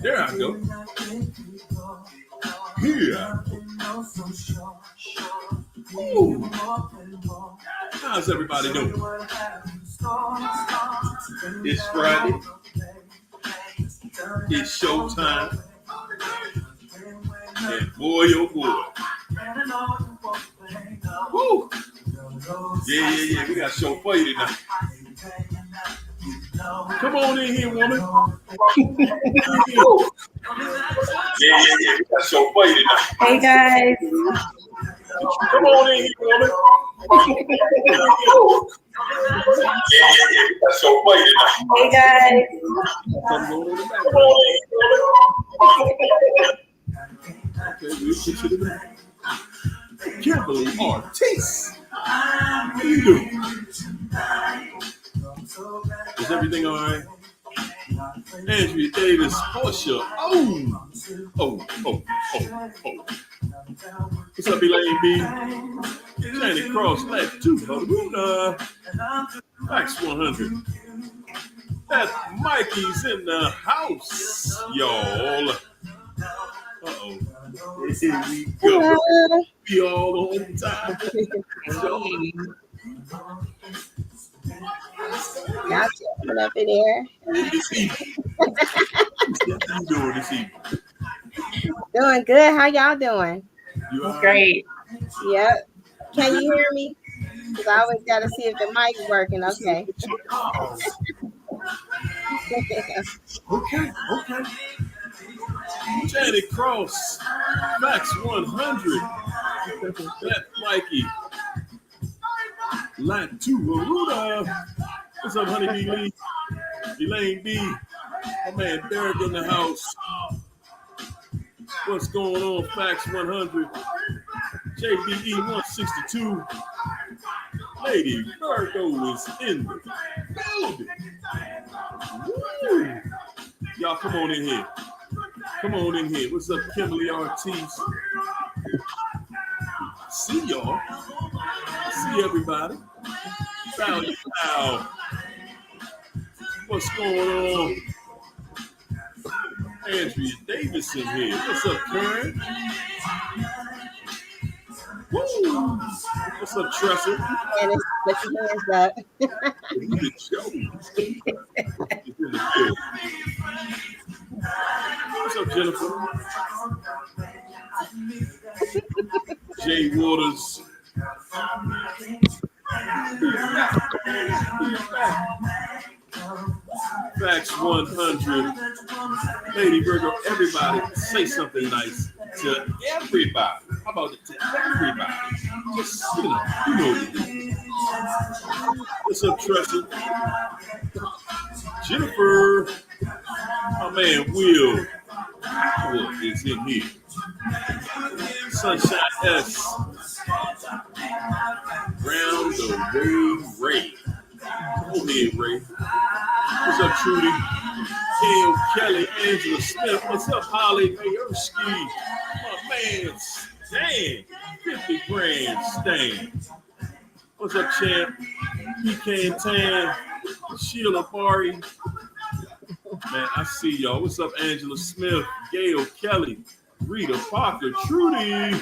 There I go. Here. Ooh. How's everybody doing? It's Friday. It's showtime. And boy, oh boy. Woo. Yeah. We got a show for you tonight. Come on in here, woman. Yeah. We got a show for you tonight. Hey, guys. Come on in here, woman. Yeah. We got a show for you tonight. Hey, guys. Come on in okay, we'll get you to that. Kimberly Ortiz. How you doing? Is everything all right? Andrea Davis, Portia. Oh. What's up, Elaine B? Janet Cross, Black 2, Haruna. Max 100. That Mikey's in the house, y'all. Uh-oh. Here we go. We all on time. Y'all jumping up in there. How you doing this evening? Doing good. How y'all doing? Great. Yep. Can you hear me? Because I always got to see if the mic's working. Okay. Okay. Janet Cross, Max 100. That Mikey. Lat 2, Haruna. What's up, Honey B. Lee? Elaine B. My man Derek in the house. What's going on, Fax 100? JBE 162. Lady Virgo is in the building. Woo. Y'all come on in here. What's up, Kimberly Ortiz? See y'all. See everybody. Bow. What's going on? Andrea Davis in here. What's up, Karen? Woo! What's up, Tressa? And it's put your hands up. What's up, Jennifer? Jay Waters. Fax 100. Lady Virgo, everybody say something nice to everybody. How about it to everybody? Just, you know what to do. What's up, Tressa? Jennifer. My man Will is in here. Sunshine S. Round the way, Ray. Go ahead, Ray. What's up, Trudy? Kim Kelly, Angela Smith. What's up, Holly Mayersky? My man Stan. 50 grand Stan. What's up, champ? PK and Tan. Sheila Bari. Man, I see y'all. What's up, Angela Smith? Gail Kelly. Rita Parker. Trudy.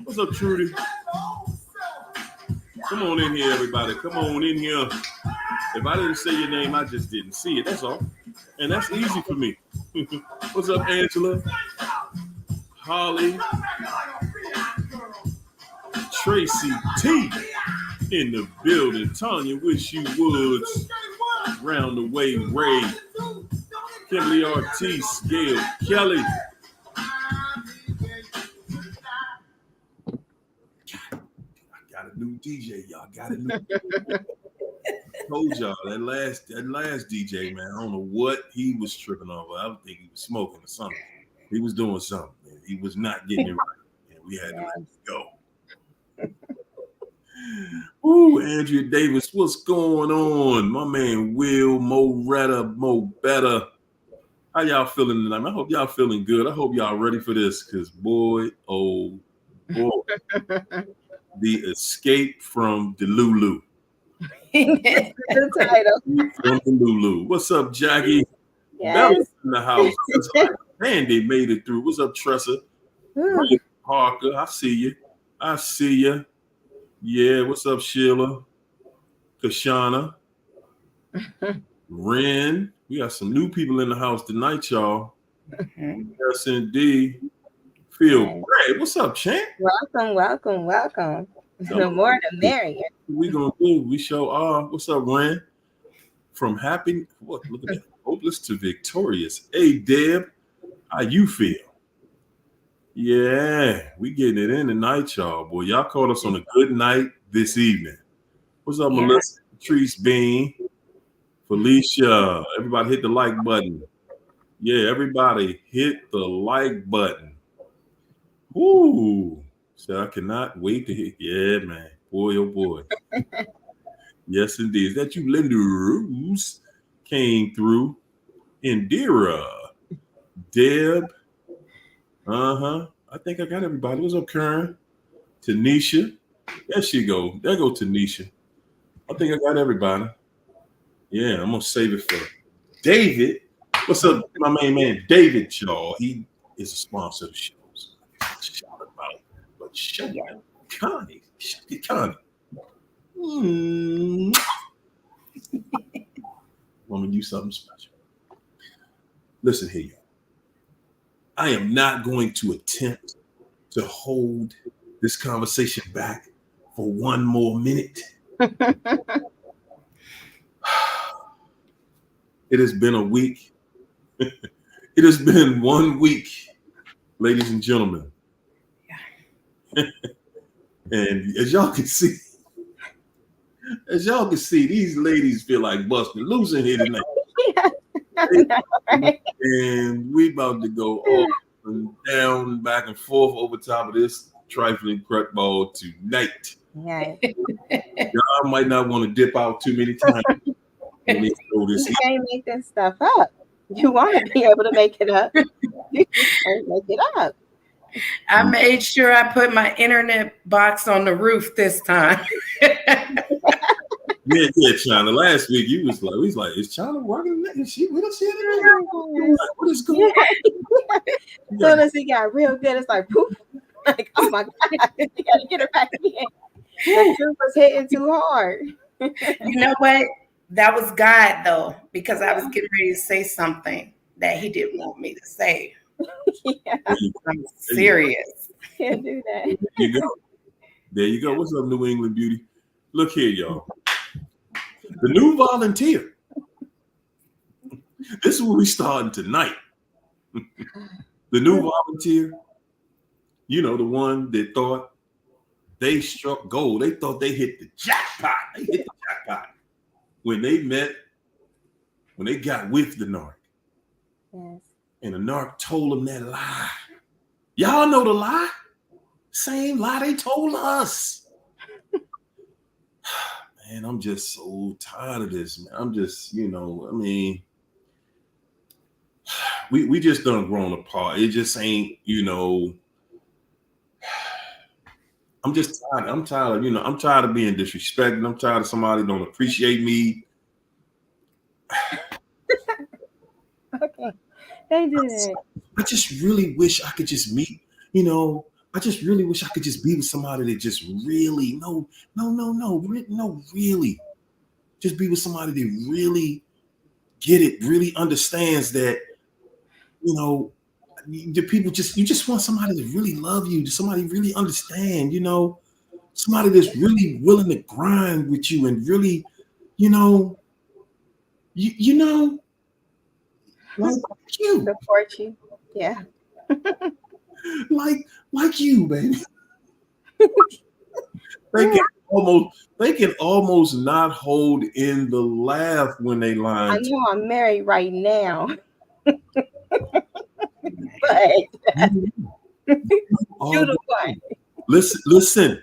What's up, Trudy? Come on in here, everybody. Come on in here. If I didn't say your name, I just didn't see it. That's all. And that's easy for me. What's up, Angela? Holly. Tracy T in the building. Tanya Wish You Woods. Round the way, Ray. Kimberly Ortiz. Gail Kelly. New DJ, y'all got a new told y'all that last DJ, man. I don't know what he was tripping over. I would think he was smoking or something. He was doing something, man. He was not getting it right. And we had to let it go. Ooh, Andrea Davis, what's going on? My man Will, Mo Better. How y'all feeling tonight? I hope y'all feeling good. I hope y'all ready for this, because boy, oh boy. The Escape from Delulu. The title. From Delulu. What's up, Jackie? Yes. Bella's in the house. Man, they made it through. What's up, Tressa? Ray Parker, I see you. I see you. Yeah, what's up, Sheila? Kashana. Ren. We got some new people in the house tonight, y'all. Yes, indeed. Feel great. What's up, Champ? Welcome. The more the merrier. We gonna do. We show what's up, Ren? From happy, look at that, hopeless to victorious. Hey, Deb, how you feel? Yeah, we getting it in tonight, y'all. Boy, y'all caught us on a good night this evening. What's up, Melissa? Patrice Bean, Felicia. Everybody hit the like button. Yeah, everybody hit the like button. Woo! So I cannot wait to hit. Yeah, man. Boy, oh boy. Yes, indeed. Is that you, Linda Rose? Came through. Indira. Deb. I think I got everybody. What's up, Karen? Tanisha. There she go. There go Tanisha. I think I got everybody. Yeah, I'm going to save it for David. What's up, my main man, David, y'all? He is a sponsor of the show. Shout about, but shout out Connie. Connie. Want me to do something special? Listen here, y'all. I am not going to attempt to hold this conversation back for one more minute. It has been a week. It has been 1 week, ladies and gentlemen. And as y'all can see, these ladies feel like busting loose in here tonight. And we about to go up and down, back and forth over top of this trifling crap ball tonight. Yeah. Y'all might not want to dip out too many times. You can't make this stuff up. You want to be able to make it up. You can't make it up. I made sure I put my internet box on the roof this time. Yeah, China. Last week you was like, is China working? Is she with us here today? What is going on? As soon as he got real good, it's like poof. Like, oh my God, you gotta get her back in. The truth was hitting too hard. You know what? That was God though, because I was getting ready to say something that he didn't want me to say. Yeah. I'm serious. Can't do that. There you go. What's up, New England beauty? Look here, y'all. The new volunteer. This is where we starting tonight. The new volunteer, you know, the one that thought they struck gold. They thought they hit the jackpot. They hit the jackpot when they got with the narc. Yes. And the narc told them that lie. Y'all know the lie? Same lie they told us. Man, I'm just so tired of this, man. I'm just, we just done grown apart. It just ain't, I'm just tired. I'm tired of, I'm tired of being disrespected. I'm tired of somebody don't appreciate me. Okay. They do that. I just really wish I could just meet, I just really wish I could just be with somebody that just really, really just be with somebody that really get it, really understands that, the people you just want somebody to really love you, somebody really understand, somebody that's really willing to grind with you and really, like you. Support you. Yeah. like you, baby. They can almost not hold in the laugh when they lie. I know I'm married right now. But you the one. Listen.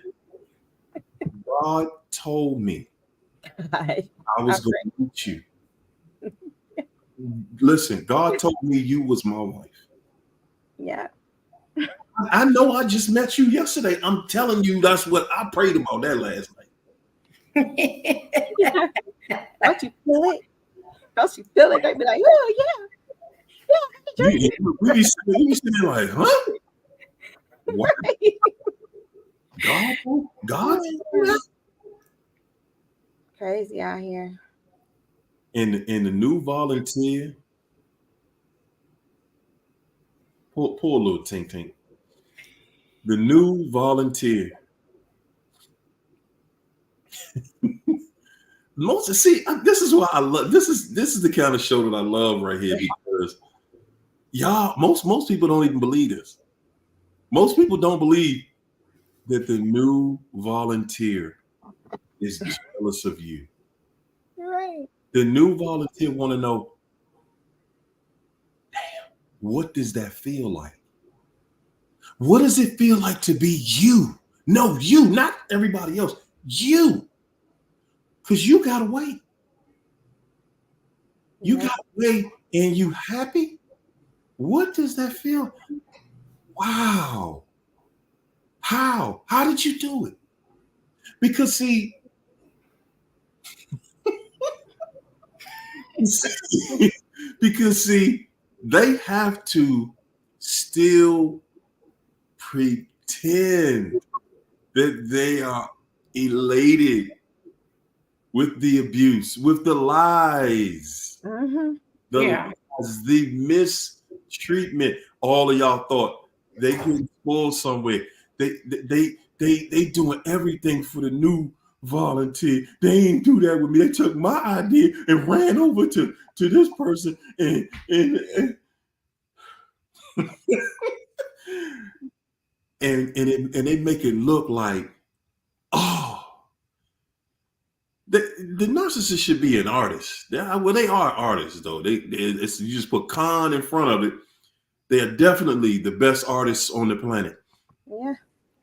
God told me I was going to meet you. Listen, God told me you was my wife. Yeah. I know I just met you yesterday. I'm telling you, that's what I prayed about that last night. Don't you feel it? Don't you feel it? They be like, oh, yeah. We be sitting there like, huh? What? God? Crazy out here. And the new volunteer, poor little Tink Tink. The new volunteer. This is why I love this is the kind of show that I love right here, because y'all, most people don't even believe this. Most people don't believe that the new volunteer is jealous of you. Right. The new volunteer want to know, damn, what does that feel like? What does it feel like to be you? No, you, not everybody else. You. Because you got away. You got away and you happy? What does that feel? Wow. How? How did you do it? Because see, they have to still pretend that they are elated with the abuse, with the lies, the mistreatment. All of y'all thought they get spoiled somewhere. They doing everything for the new volunteer. They ain't do that with me. They took my idea and ran over to this person and they make it look like, oh, the narcissist should be an artist. Well, they are artists though. You just put con in front of it. They are definitely the best artists on the planet. Yeah.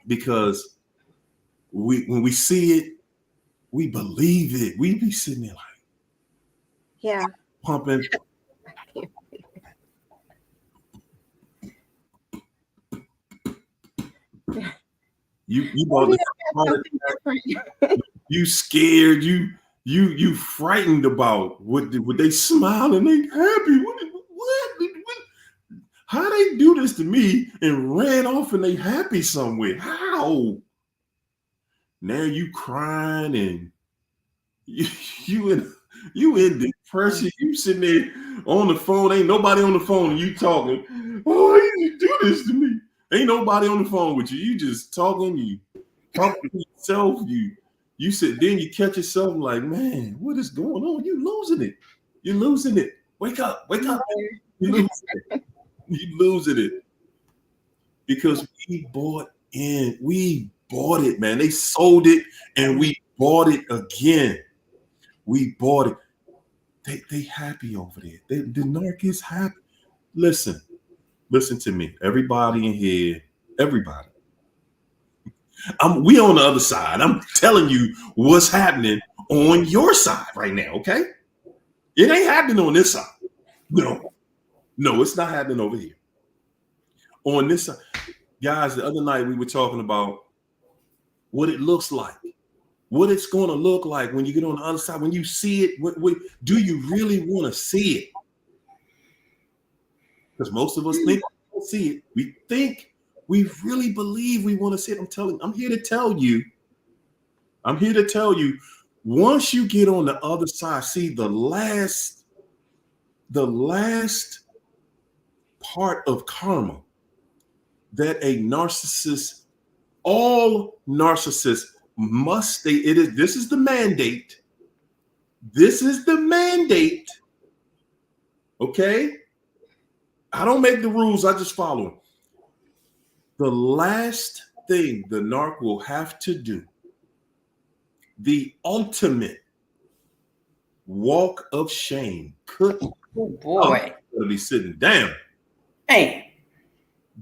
Because when we see it, we believe it. We be sitting there like, yeah, pumping. You bought you scared, you frightened about what they smile and they happy. What? How they do this to me and ran off and they happy somewhere? How? Now you crying and you in depression. You sitting there on the phone. Ain't nobody on the phone and you talking. Oh, you do this to me. Ain't nobody on the phone with you. You just talking. You talking to yourself. You sit then you catch yourself like, man, what is going on? You losing it. You're losing it. Wake up. You losing it. You losing it. Because we bought it, man. They sold it and we bought it again. We bought it. They happy over there. The narc is happy. Listen to me. Everybody in here, everybody. We on the other side. I'm telling you what's happening on your side right now, okay? It ain't happening on this side. No, it's not happening over here. On this side. Guys, the other night we were talking about what it looks like. What it's going to look like when you get on the other side. When you see it, what do you really want to see it? Because most of us think we don't see it. We think we really believe we want to see it. I'm here to tell you. Once you get on the other side, see the last part of karma that a narcissist, all narcissists must stay. This is the mandate. This is the mandate. Okay? I don't make the rules, I just follow them. The last thing the narc will have to do, the ultimate walk of shame. Oh boy. I'm gonna be sitting down. Hey.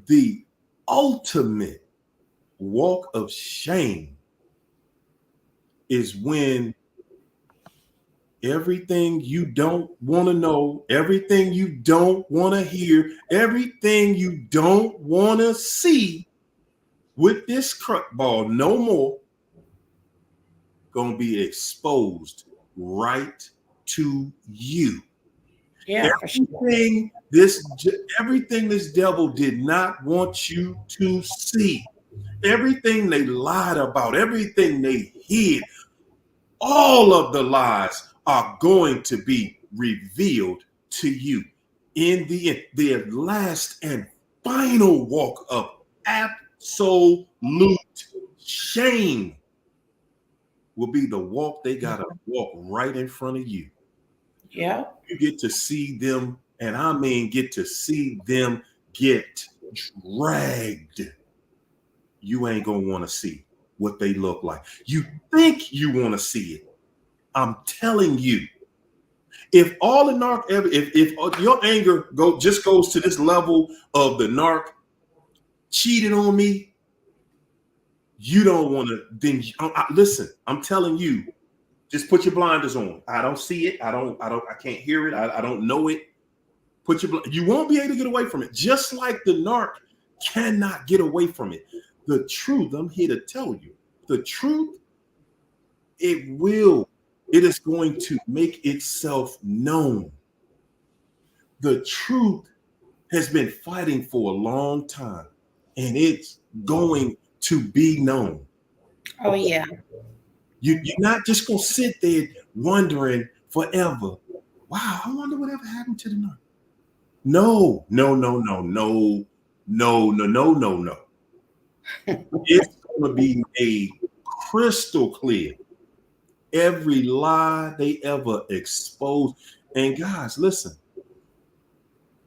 The ultimate walk of shame is when everything you don't want to know, everything you don't want to hear, everything you don't want to see with this crook ball no more gonna be exposed right to you. Yeah, for sure. Everything this devil did not want you to see, everything they lied about, everything they hid, all of the lies are going to be revealed to you in the end. Their last and final walk of absolute shame will be the walk they gotta walk right in front of you. Yeah. You get to see them, and I mean get to see them get dragged. You ain't gonna want to see what they look like. You think you want to see it. I'm telling you, if all the narc if your anger just goes to this level of the narc cheated on me, you don't want to. Then listen, I'm telling you, just put your blinders on. I don't see it. I can't hear it. I don't know it. You won't be able to get away from it. Just like the narc cannot get away from it. The truth, I'm here to tell you, the truth, it is going to make itself known. The truth has been fighting for a long time, and it's going to be known. Oh, yeah. You're not just going to sit there wondering forever, wow, I wonder whatever happened to the narc. No. It's going to be made crystal clear. Every lie they ever exposed. And guys, listen,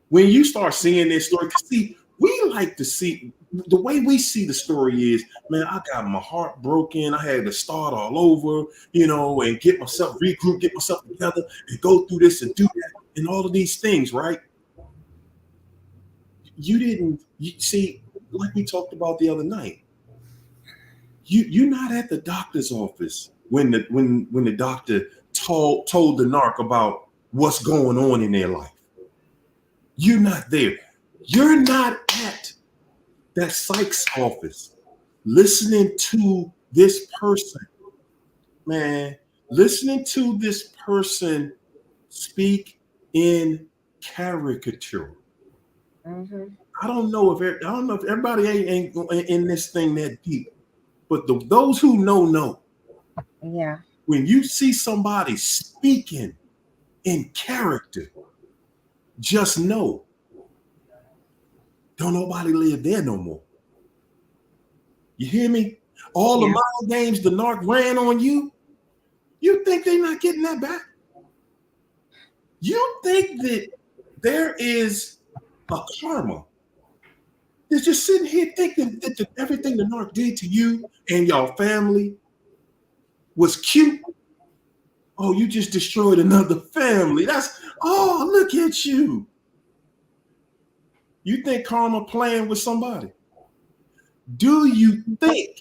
when you start seeing this story, see, we like to see, the way we see the story is, man, I got my heart broken. I had to start all over, and get myself regroup, get myself together, and go through this and do that, and all of these things, right? You see, like we talked about the other night, you're not at the doctor's office when the doctor told the narc about what's going on in their life. You're not there. You're not at that psych's office listening to this person, man, listening to this person speak in caricature. Mm-hmm. I don't know if everybody ain't in this thing that deep, but those who know. Yeah. When you see somebody speaking in character, just know, don't nobody live there no more. You hear me? All the mind games the narc ran on you, you think they're not getting that back? You think that there is a karma that's just sitting here thinking that everything the narc did to you and your family was cute? Oh, you just destroyed another family. Look at you. You think karma playing with somebody? Do you think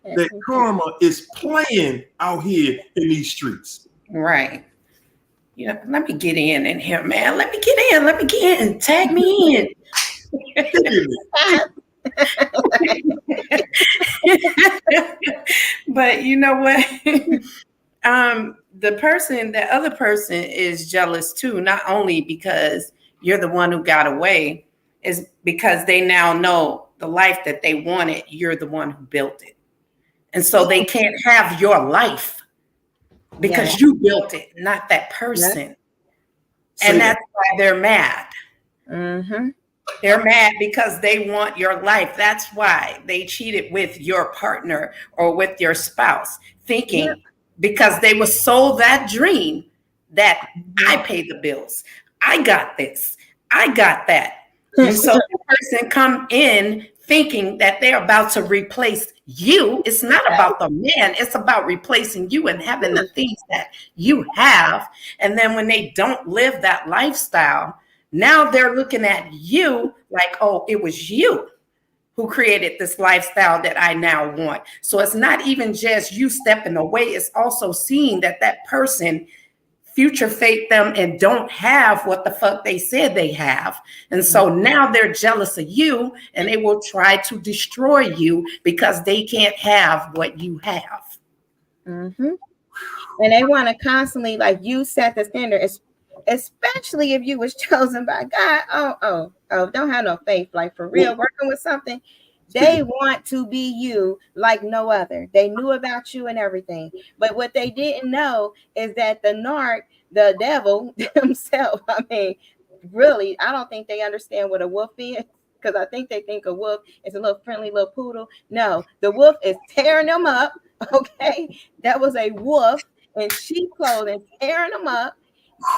that karma is playing out here in these streets? Right. Let me get in here, man. Let me get in. Tag me in. But you know what? The other person is jealous too, not only because you're the one who got away, is because they now know the life that they wanted, you're the one who built it. And so they can't have your life because you built it, not that person. Yeah. And that's why they're mad. Mm-hmm. They're mad because they want your life. That's why they cheated with your partner or with your spouse, thinking because they were sold that dream that I pay the bills. I got this. I got that. And so the person come in thinking that they're about to replace you. It's not about the man. It's about replacing you and having the things that you have. And then when they don't live that lifestyle, now they're looking at you like, oh, it was you who created this lifestyle that I now want. So it's not even just you stepping away. It's also seeing that person future fate them and don't have what the fuck they said they have. And so now they're jealous of you and they will try to destroy you because they can't have what you have. Mm-hmm. And they want to constantly, like, you set the standard, especially if you was chosen by God. Oh, don't have no faith. Like for real, working with something. They want to be you like no other. They knew about you and everything. But what they didn't know is that the devil himself, I mean, really, I don't think they understand what a wolf is. Because I think they think a wolf is a little friendly little poodle. No, the wolf is tearing them up. Okay. That was a wolf in sheep clothing, tearing them up.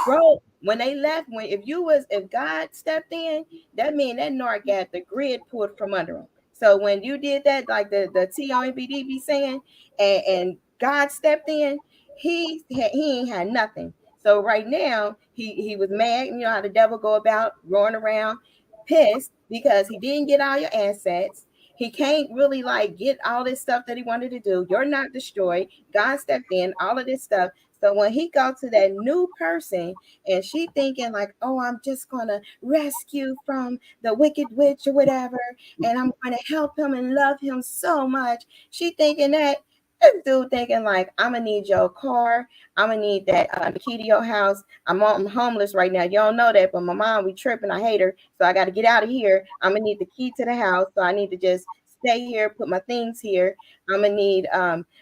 Bro, when they left, if God stepped in, that mean that narc got the grid pulled from under him. So when you did that, like the TOMBD be saying, and God stepped in, he ain't had nothing. So right now he was mad. You know how the devil go about roaring around, pissed because he didn't get all your assets. He can't really like get all this stuff that he wanted to do. You're not destroyed. God stepped in, all of this stuff. So when he go to that new person and she thinking like, oh, I'm just gonna rescue from the wicked witch or whatever, and I'm gonna help him and love him so much. She thinking that this dude thinking like, I'm gonna need your car, I'm gonna need that the key to your house. I'm homeless right now. You don't know that, but my mom, we tripping. I hate her, so I got to get out of here. I'm gonna need the key to the house, so I need to just stay here, put my things here. I'm gonna need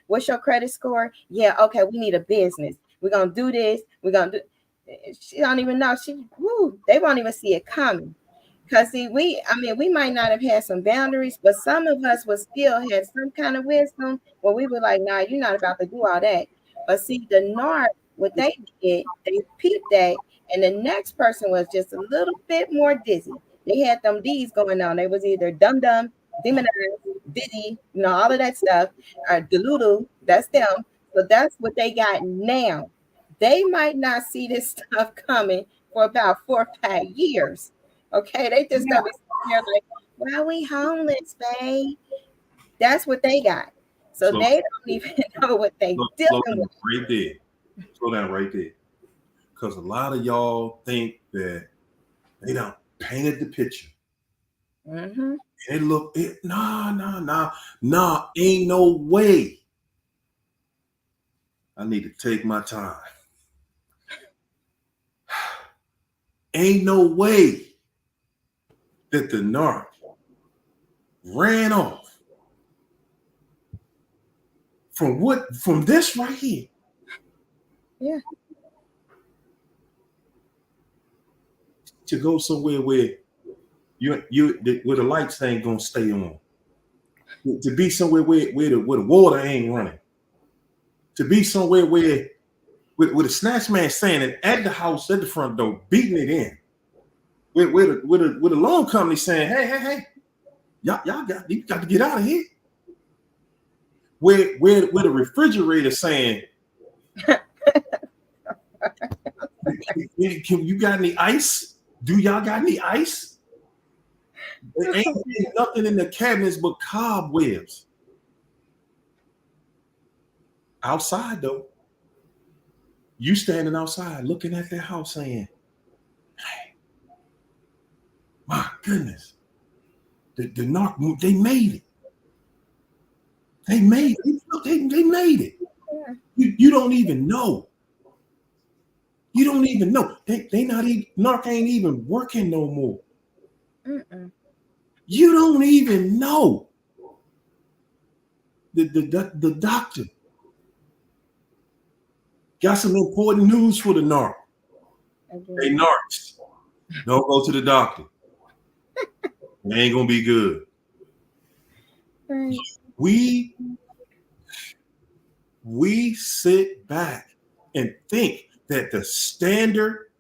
what's your credit score? Yeah, okay, we need a business. We're gonna do this. We're gonna do. She don't even know. They won't even see it coming. Cause see, we might not have had some boundaries, but some of us would still have some kind of wisdom where we were like, nah, you're not about to do all that. But see, the narc, what they did, they peeped that, and the next person was just a little bit more dizzy. They had them D's going on. They was either dumb, demonized, dizzy, all of that stuff, or delulu, that's them. So that's what they got now. They might not see this stuff coming for about 4 or 5 years. Okay, they just gonna be sitting there like, "Why we homeless, babe?" That's what they got. So they don't even know what they dealing with. Right there. Slow down right there. Because a lot of y'all think that they done painted the picture. Mm-hmm. Nah, ain't no way. I need to take my time. Ain't no way that the narc ran off from this right here. Yeah. To go somewhere where where the lights ain't gonna stay on. To be somewhere where the water ain't running. To be somewhere where the snatch man standing at the house at the front door, beating it in. With the loan company saying, hey, y'all got to get out of here. Where the refrigerator saying, you got any ice? Do y'all got any ice? There ain't nothing in the cabinets but cobwebs. Outside though, you standing outside looking at their house saying, hey, my goodness, the narc, they made it. They made it. They made it. You don't even know. You don't even know. They not even, narc ain't even working no more. Mm-mm. You don't even know. The doctor got some important news for the narc. Hey, narcs, don't go to the doctor. It ain't gonna be good. Right. We sit back and think that the standard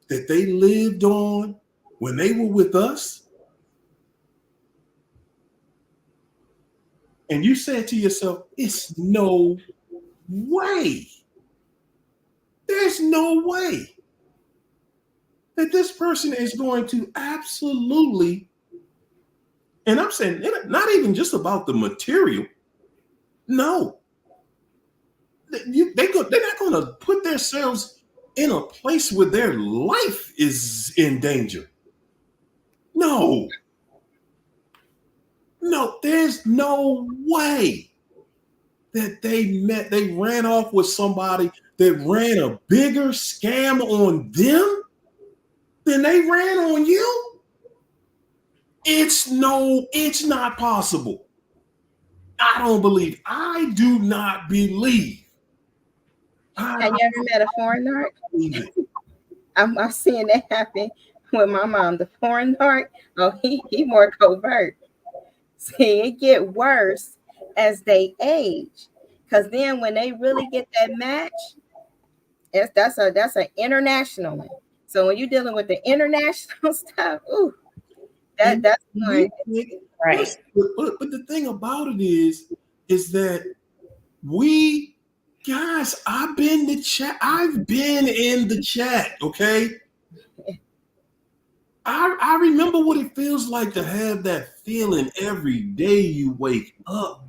that they lived on when they were with us, and you said to yourself, it's no way. There's no way that this person is going to absolutely, and I'm saying not even just about the material. No. They're not going to put themselves in a place where their life is in danger. No, there's no way that they ran off with somebody that ran a bigger scam on them than they ran on you? It's not possible. I don't believe. I do not believe. Have you ever met a foreign narc? I'm seeing that happen with my mom. The foreign narc, he more covert. See, it get worse as they age, because then when they really get that match, that's an international one. So when you're dealing with the international stuff, ooh, that's one. Right. But the thing about it is that we guys, I've been in the chat, okay? I remember what it feels like to have that feeling every day you wake up.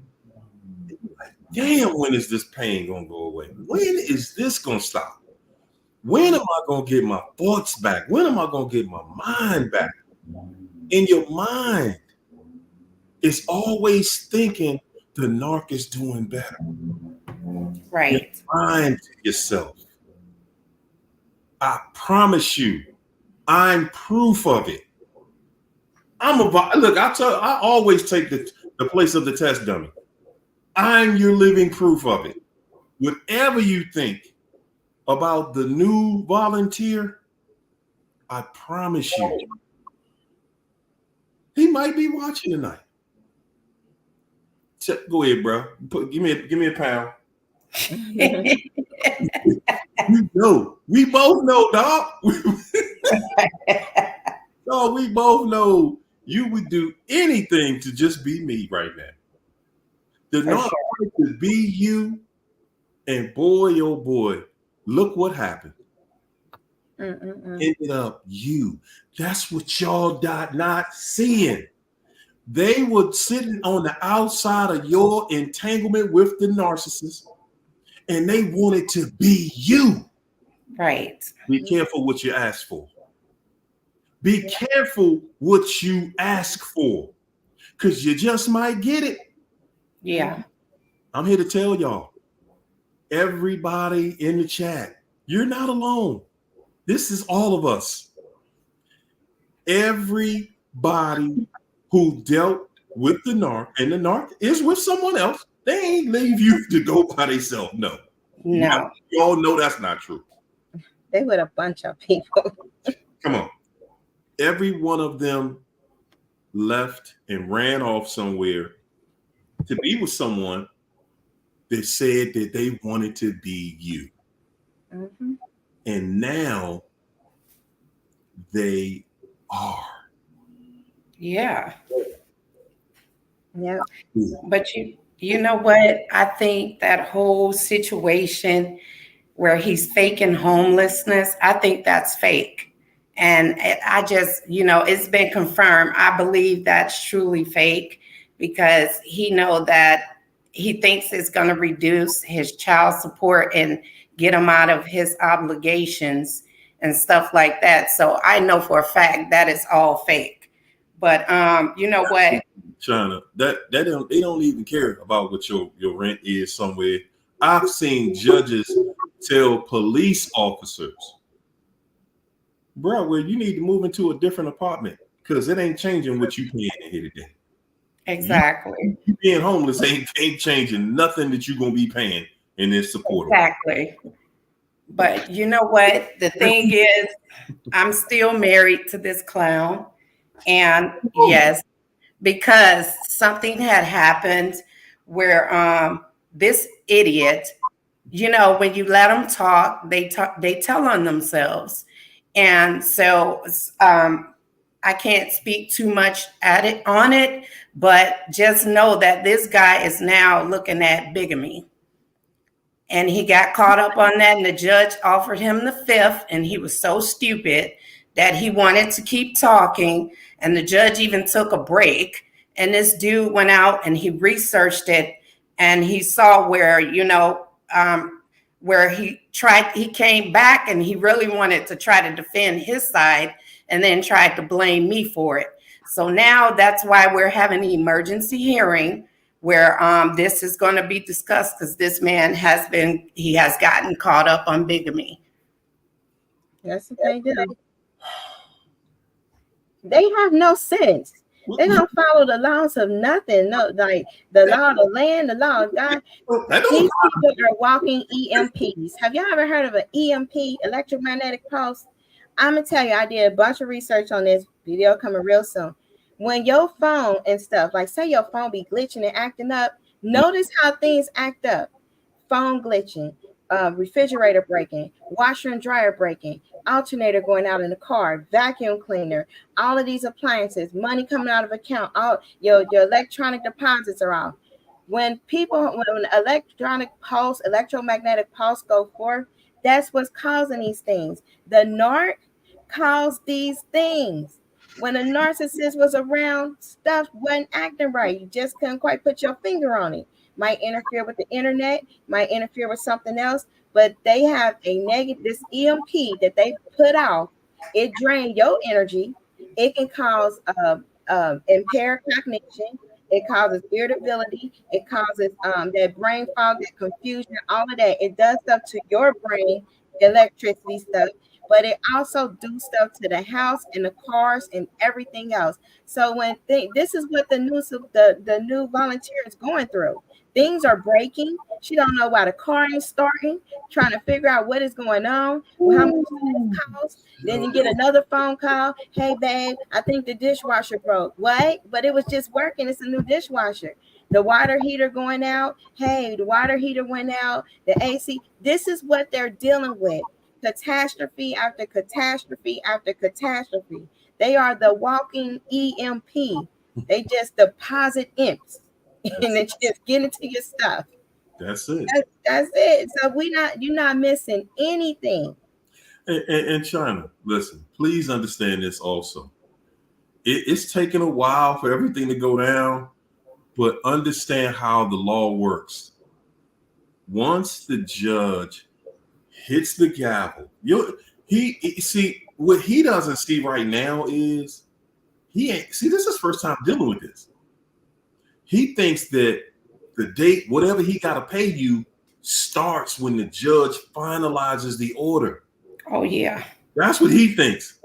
Like, damn, when is this pain gonna go away? When is this gonna stop? When am I gonna get my thoughts back? When am I gonna get my mind back? In your mind, it's always thinking the narc is doing better. Right. You're lying to yourself. I promise you, I'm proof of it. I always take the place of the test dummy. I'm your living proof of it. Whatever you think about the new volunteer, I promise you, he might be watching tonight. Go ahead, bro. Give me a pound. We both know, dog. No, we both know you would do anything to just be me right now. The narc to be you, and boy, oh boy, look what happened. Ended up you. That's what y'all not seeing. They were sitting on the outside of your entanglement with the narcissist, and they wanted to be you. Right. Be careful what you ask for. Be careful what you ask for, because you just might get it. Yeah. I'm here to tell y'all, everybody in the chat, you're not alone. This is all of us. Everybody who dealt with the narc, and the narc is with someone else. They ain't leave you to go by themselves. No. Y'all know that's not true. They with a bunch of people. Come on. Every one of them left and ran off somewhere to be with someone that said that they wanted to be you. Mm-hmm. And now they are. Yeah. Yeah. But you know what? I think that whole situation where he's faking homelessness, I think that's fake. And I just, it's been confirmed. I believe that's truly fake, because he know that he thinks it's going to reduce his child support and get him out of his obligations and stuff like that. So I know for a fact that is all fake. But you know what? China, they don't even care about what your rent is somewhere. I've seen judges tell police officers, bro, well, you need to move into a different apartment because it ain't changing what you paying in here today. Exactly. You being homeless ain't changing nothing that you're gonna be paying in this support. Exactly. But you know what? The thing is, I'm still married to this clown. And yes, because something had happened where this idiot, when you let them talk, they tell on themselves. And so I can't speak too much on it, but just know that this guy is now looking at bigamy. And he got caught up on that, and the judge offered him the fifth, and he was so stupid that he wanted to keep talking, and the judge even took a break, and this dude went out and he researched it, and he saw where, where he came back and he really wanted to try to defend his side and then tried to blame me for it. So now that's why we're having an emergency hearing, where this is going to be discussed, because this man has gotten caught up on bigamy. That's what they do. They have no sense. They don't follow the laws of nothing. No, like the law of the land, the law of God. These people are walking EMPs. Have y'all ever heard of an EMP, electromagnetic pulse? I'm gonna tell you, I did a bunch of research on this. Video coming real soon. When your phone and stuff, like say your phone be glitching and acting up, notice how things act up. Phone glitching, refrigerator breaking, washer and dryer breaking, alternator going out in the car, vacuum cleaner, all of these appliances, money coming out of account, all your electronic deposits are off. When electromagnetic pulse go forth, that's what's causing these things. The narc caused these things. When a narcissist was around, stuff wasn't acting right. You just couldn't quite put your finger on it. Might interfere with the internet, might interfere with something else, but they have a negative, this EMP that they put out, it drains your energy. It can cause impaired cognition. It causes irritability. It causes that brain fog, that confusion, all of that. It does stuff to your brain, electricity stuff, but it also do stuff to the house and the cars and everything else. So when this is what the new volunteer is going through. Things are breaking. She don't know why the car ain't starting. Trying to figure out what is going on. How much it costs. Then you get another phone call. Hey, babe, I think the dishwasher broke. What? But it was just working. It's a new dishwasher. The water heater going out. Hey, the water heater went out. The AC. This is what they're dealing with. Catastrophe after catastrophe after catastrophe. They are the walking EMP. They just deposit imps. And they just get into your stuff. That's it. That's it. So you're not missing anything. And China, listen, please understand this also. It's taken a while for everything to go down, but understand how the law works. Once the judge hits the gavel, see what he doesn't see right now is this is his first time dealing with this. He thinks that the date, whatever he got to pay you, starts when the judge finalizes the order. Oh, yeah. That's what he thinks.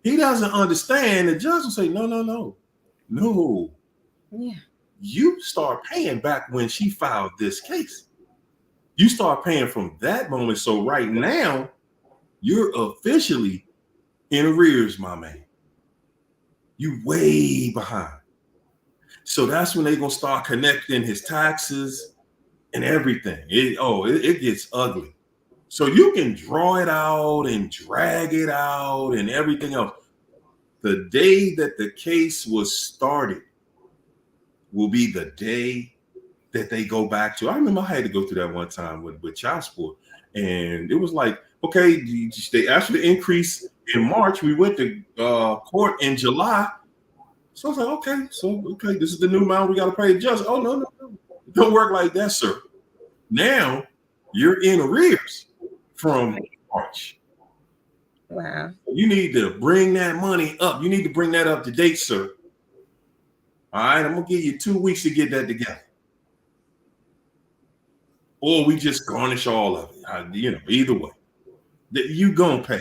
He doesn't understand. The judge will say, no. Yeah. You start paying back when she filed this case. You start paying from that moment. So right now, you're officially in arrears, my man. You way behind. So that's when they're gonna start connecting his taxes and everything. It gets ugly. So you can draw it out and drag it out and everything else. The day that the case was started will be the day that they go back to. I remember I had to go through that one time with child support, and it was like, okay, they asked for the increase in March. We went to court in July. So I was like, okay, this is the new amount we got to pay the judge. Oh, no. It don't work like that, sir. Now you're in arrears from March. Wow. You need to bring that money up. You need to bring that up to date, sir. All right, I'm going to give you 2 weeks to get that together. Or we just garnish all of it. Either way. You going to pay.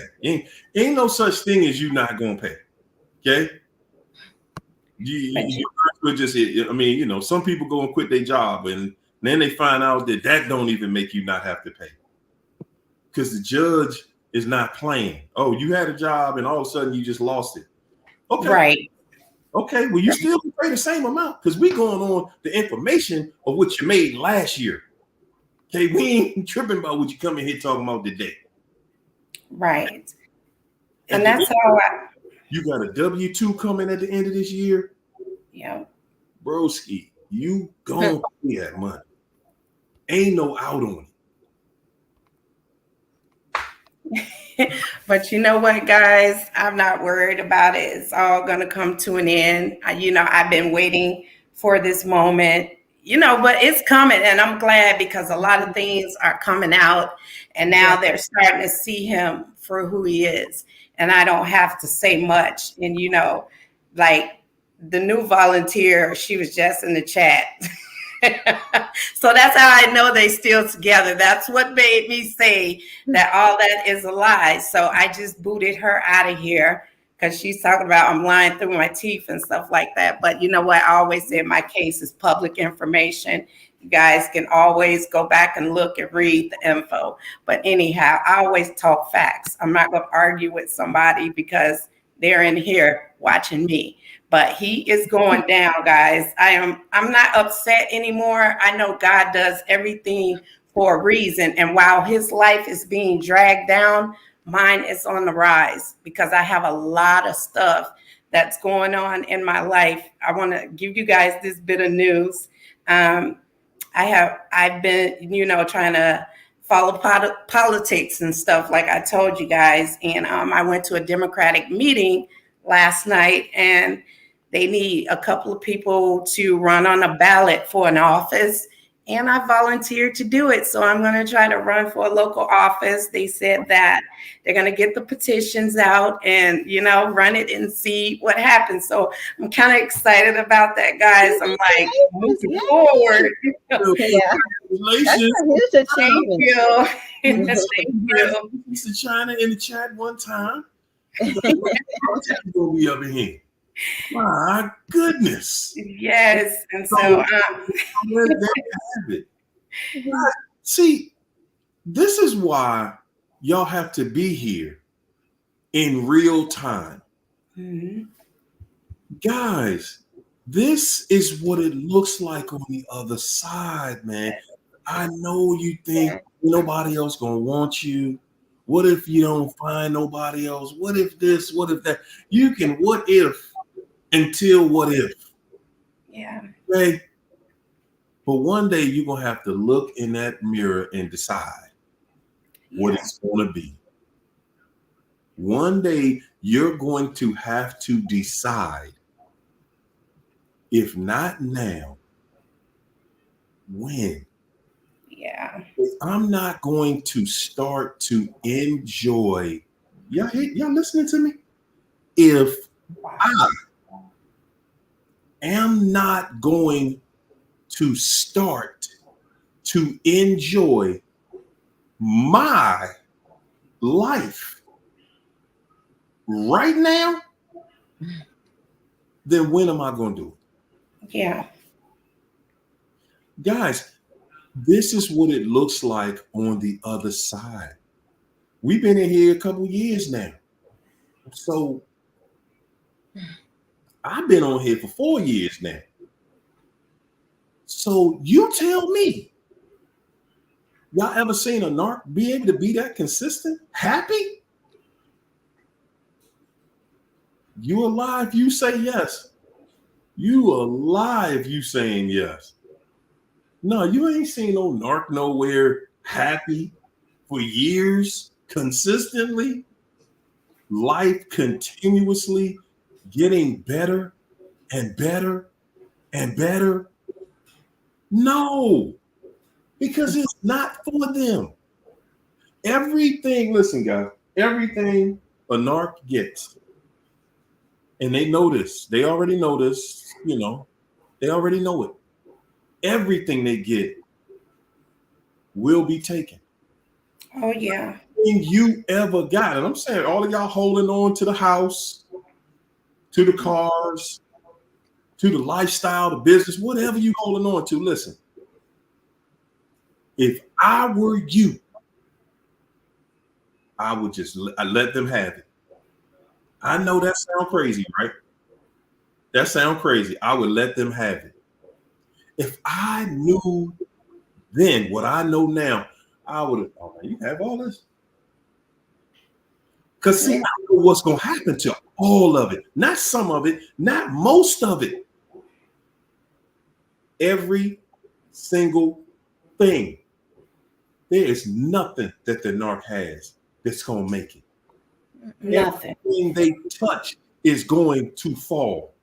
Ain't no such thing as you not going to pay. Okay? You just, some people go and quit their job and then they find out that don't even make you not have to pay. Because the judge is not playing. Oh, you had a job and all of a sudden you just lost it. Okay. Right. Okay, well, you still pay the same amount because we going on the information of what you made last year. Okay, we ain't tripping about what you come in here talking about today. Right. And that's how you got a W-2 coming at the end of this year. Yeah. Broski, you gonna pay that money. Ain't no out on it. But you know what, guys? I'm not worried about it. It's all going to come to an end. I've been waiting for this moment, but it's coming. And I'm glad because a lot of things are coming out. And now they're starting to see him for who he is. And I don't have to say much. And, like the new volunteer, she was just in the chat. So that's how I know they still together. That's what made me say that all that is a lie. So I just booted her out of here because she's talking about I'm lying through my teeth and stuff like that. But you know what? I always say my case is public information. You guys can always go back and look and read the info. But anyhow, I always talk facts. I'm not going to argue with somebody because they're in here watching me. But he is going down, guys. I'm not upset anymore. I know God does everything for a reason. And while his life is being dragged down, mine is on the rise because I have a lot of stuff that's going on in my life. I want to give you guys this bit of news. I've been, trying to follow politics and stuff like I told you guys. And I went to a Democratic meeting last night, and they need a couple of people to run on a ballot for an office. And I volunteered to do it. So I'm going to try to run for a local office. They said that they're going to get the petitions out and, run it and see what happens. So I'm kind of excited about that, guys. I'm like moving forward. Yeah. That's a huge achievement. Thank you. Mr. China in the chat one time. We'll be up in here. My goodness. Yes. And so see, this is why y'all have to be here in real time. Mm-hmm. Guys, this is what it looks like on the other side, man. I know you think nobody else gonna want you. What if you don't find nobody else? What if this? What if that? You can what if until what if. Yeah. Okay. But one day you're gonna have to look in that mirror and decide what it's gonna be. One day you're going to have to decide, if not now, when. Yeah. If I'm not going to start to enjoy, y'all listening to me? If I am not going to start to enjoy my life right now, then when am I going to do it? Yeah. Guys, this is what it looks like on the other side. We've been in here a couple years now. So I've been on here for 4 years now. So you tell me, y'all ever seen a narc be able to be that consistent? Happy? You alive, you say yes. You alive, you saying yes. No, you ain't seen no narc nowhere happy for years, consistently. Life continuously getting better and better and better. No, because it's not for them. Everything, listen, guys, everything a narc gets, and they know this, they already know this, they already know it. Everything they get will be taken. Oh, yeah. Everything you ever got, and I'm saying all of y'all holding on to the house, to the cars, to the lifestyle, the business, whatever you holding on to, listen. If I were you, I would just let them have it. I know that sounds crazy, right? That sounds crazy. I would let them have it. If I knew then what I know now, I would have, oh, you have all this? Because see, I know what's going to happen to all of it. Not some of it, not most of it. Every single thing. There is nothing that the narc has that's going to make it. Nothing. Everything they touch is going to fall.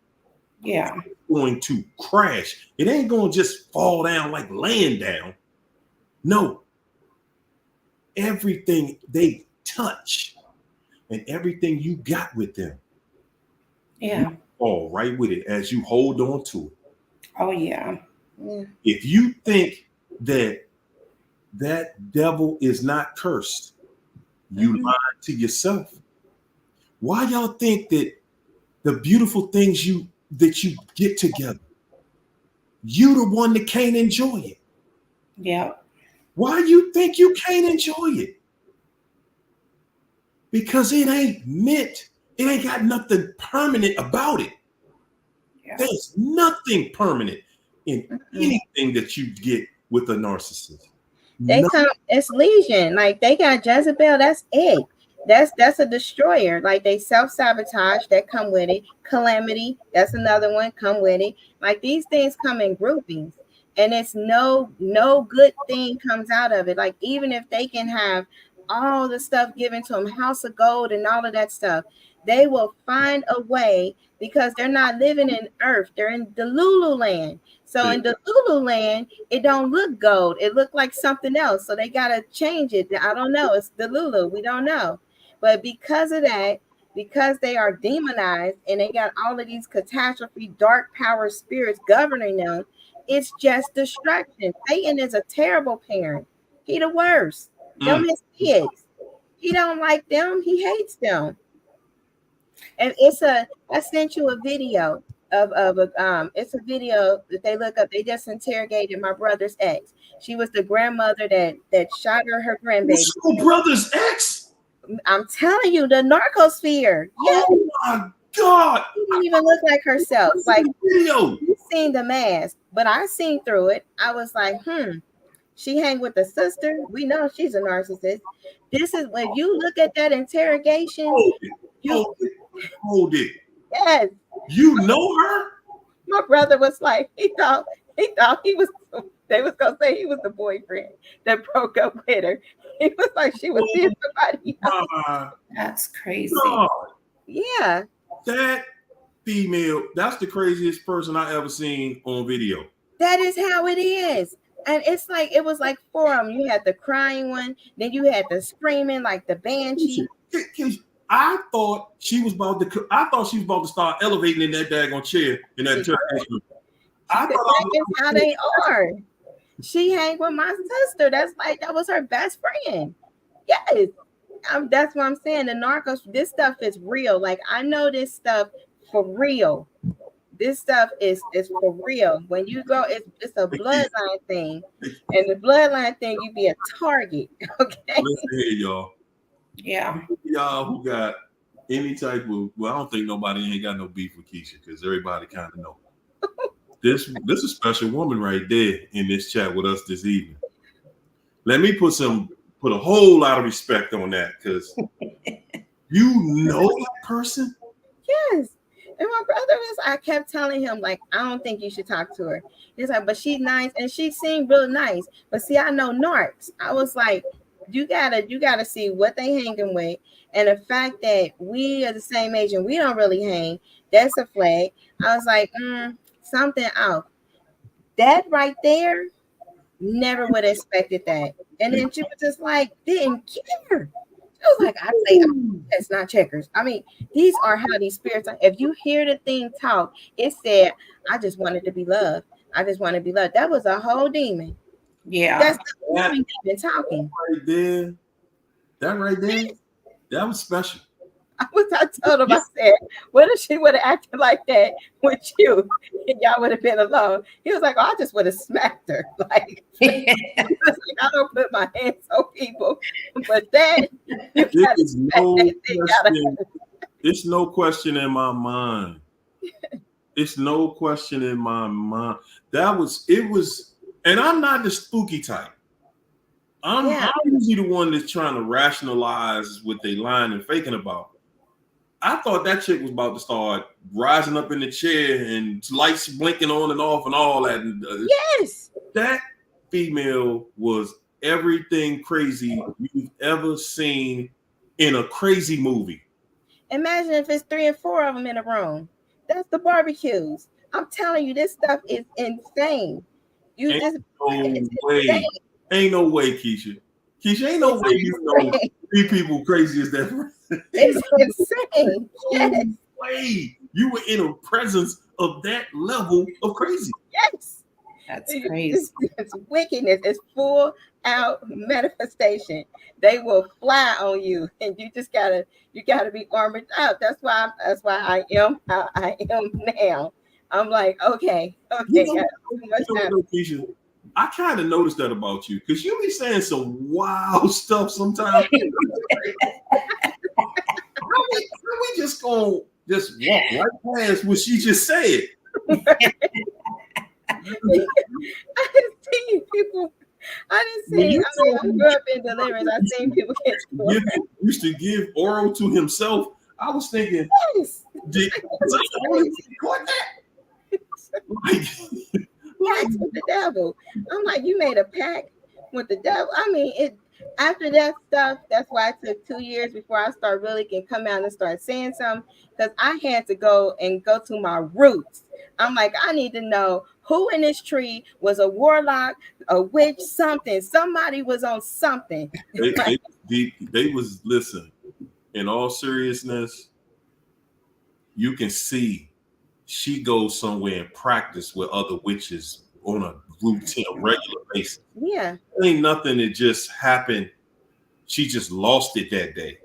Yeah. It's going to crash. It ain't going to just fall down like laying down. No. Everything they touch and everything you got with them. Yeah. Fall right with it as you hold on to it. Oh, yeah. Yeah. If you think that devil is not cursed, you lie to yourself. Why y'all think that the beautiful things that you get together, you the one that can't enjoy it? Yeah. Why you think you can't enjoy it? Because it ain't got nothing permanent about it. Yeah. There's nothing permanent in anything that you get with a narcissist. They come, it's legion. Like they got Jezebel, that's it. That's a destroyer. Like they self-sabotage, that come with it. Calamity, that's another one, come with it. Like these things come in groupings. And it's no good thing comes out of it. Like even if they can have all the stuff given to them, house of gold and all of that stuff, they will find a way because they're not living in earth, they're in Delulu land. So in Delulu land, it don't look gold, it looked like something else. So they gotta change it. I don't know, it's Delulu, we don't know. But because of that, because they are demonized and they got all of these catastrophe dark power spirits governing them, it's just destruction. Satan is a terrible parent. He the worst. Them his kids. He don't like them. He hates them. And I sent you a video of a it's a video that they look up. They just interrogated my brother's ex. She was the grandmother that shot her grandbaby. Your brother's ex? I'm telling you, the narcosphere. Yes. Oh my God. She didn't even look like herself. Like video. You seen the mask, but I seen through it. I was like, she hang with the sister. We know she's a narcissist. This is when you look at that interrogation. Hold it. Yes. You know her? My brother was like, he thought he was, they was gonna say he was the boyfriend that broke up with her. He was like she was seeing somebody else. That's crazy. God. Yeah. That female, that's the craziest person I ever seen on video. That is how it is. And it's like it was like four of them. You had the crying one, then you had the screaming like the banshee. I thought she was about to start elevating in that daggone chair in that interrogation. I thought that's how they are. She hang with my sister. That was her best friend. Yes. That's what I'm saying. The narcos, this stuff is real. Like I know this stuff for real. This stuff is for real. When you go, it's a bloodline thing. And the bloodline thing, you be a target. Okay. Listen here, y'all. Yeah. Y'all who got any type of, well, I don't think nobody ain't got no beef with Keisha because everybody kind of know. This is a special woman right there in this chat with us this evening. Let me put a whole lot of respect on that because you know that person. Yes. And my brother I kept telling him, like, I don't think you should talk to her. He's like, but she's nice and she seemed real nice. But see, I know narcs. I was like, you gotta see what they hanging with. And the fact that we are the same age and we don't really hang, that's a flag. I was like, something out. That right there, never would have expected that. And then she was just like, didn't care. I was like, I say, that's not checkers. I mean, these are how these spirits are. If you hear the thing talk, it said, I just wanted to be loved. I just want to be loved. That was a whole demon. Yeah. That's the only demon talking. That right there, that was special. I told him, I said, what if she would have acted like that with you and y'all would have been alone? He was like, oh, I just would have smacked her. Like, I don't put my hands on people, but that it's no question in my mind. It's no question in my mind. It was, and I'm not the spooky type. I'm usually the one that's trying to rationalize what they lying and faking about. I thought that chick was about to start rising up in the chair and lights blinking on and off and all that. Yes. That female was everything crazy you've ever seen in a crazy movie. Imagine if it's 3 or 4 of them in a room. That's the barbecues. I'm telling you, this stuff is insane. Ain't no way, Keisha. Keisha, ain't no way you know 3 people crazy as that. It's insane. Yes. No way. You were in a presence of that level of crazy. Yes. That's crazy. It's wickedness. It's full out manifestation. They will fly on you, and you gotta be armored up. That's why I am how I am now. I'm like, okay, You okay, know, got too much you know, Keisha, I kind of noticed that about you because you be saying some wild stuff sometimes. We just gonna just walk right past what she just said. I didn't see people. I didn't When see. you I mean, told I me grew up in deliverance. I seen people get scored. used to give oral to himself, I was thinking, Yes. did I only caught that? Like, Pact with the devil. I'm like, you made a pact with the devil. I mean, it after that stuff, that's why it took 2 years before I start really can come out and start saying something. Because I had to go to my roots. I'm like, I need to know who in this tree was a warlock, a witch, something. Somebody was on something. they was listen. In all seriousness, you can see she goes somewhere and practice with other witches on a routine, regular basis. Yeah. It ain't nothing that just happened. She just lost it that day.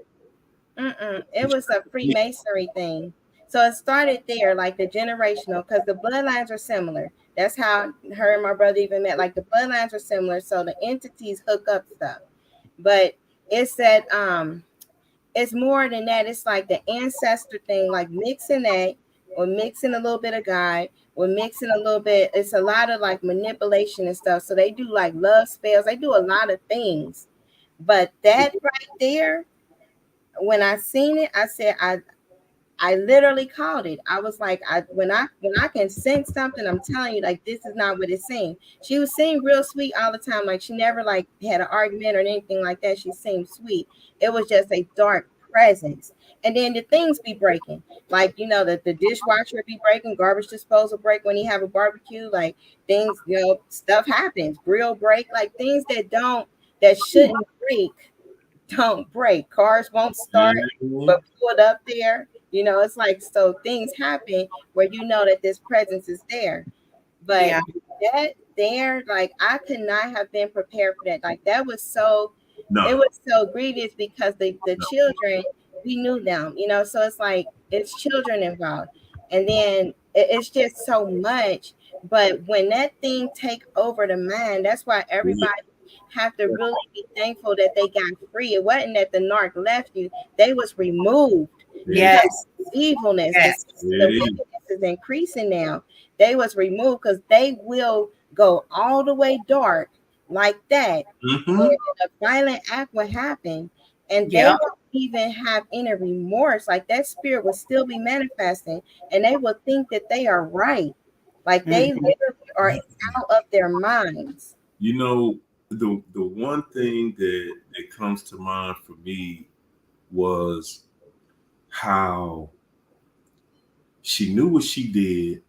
It was a Freemasonry thing. So it started there, like the generational, because the bloodlines are similar. That's how her and my brother even met. Like the bloodlines are similar, so the entities hook up stuff. But it said it's more than that. It's like the ancestor thing, like mixing that or mixing a little bit of God or mixing a little bit. It's a lot of like manipulation and stuff. So they do like love spells. They do a lot of things. But that right there, when I seen it, I said I literally called it. I was like, when I can sense something, I'm telling you, like this is not what it seemed. She was seemed real sweet all the time. Like she never like had an argument or anything like that. She seemed sweet. It was just a dark presence. And then the things be breaking. Like, the dishwasher be breaking, garbage disposal break when you have a barbecue, like things, stuff happens, grill break, like things that shouldn't break don't break. Cars won't start, but pulled up there. It's like so things happen where that this presence is there. But Yeah. that there, like I could not have been prepared for that. Like that was so it No, was so grievous because the children, we knew them, so it's like it's children involved. And then it's just so much. But when that thing take over the mind, that's why everybody have to really be thankful that they got free. It wasn't that the narc left you, they was removed because Yes. evilness, Yes. the wickedness is increasing now. They was removed because they will go all the way dark like that. mm-hmm. And a violent act will happen, and they Yeah. won't even have any remorse. Like that spirit will still be manifesting, and they will think that they are right. Like they literally are out of their minds. The one thing that comes to mind for me was how she knew what she did,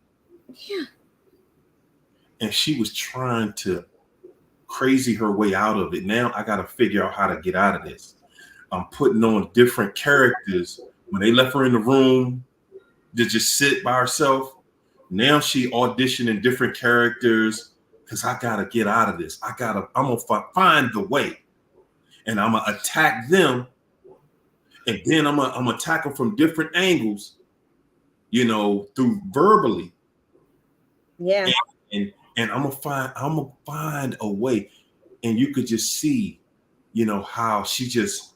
Yeah. and she was trying to crazy her way out of it. Now I got to figure out how to get out of this. I'm putting on different characters. When they left her in the room to just sit by herself, now she auditioning different characters because I got to get out of this. I'm going to find the way, and I'm going to attack them, and then I'm going to attack them from different angles, through verbally. Yeah. And I'm gonna find a way. And you could just see, how she just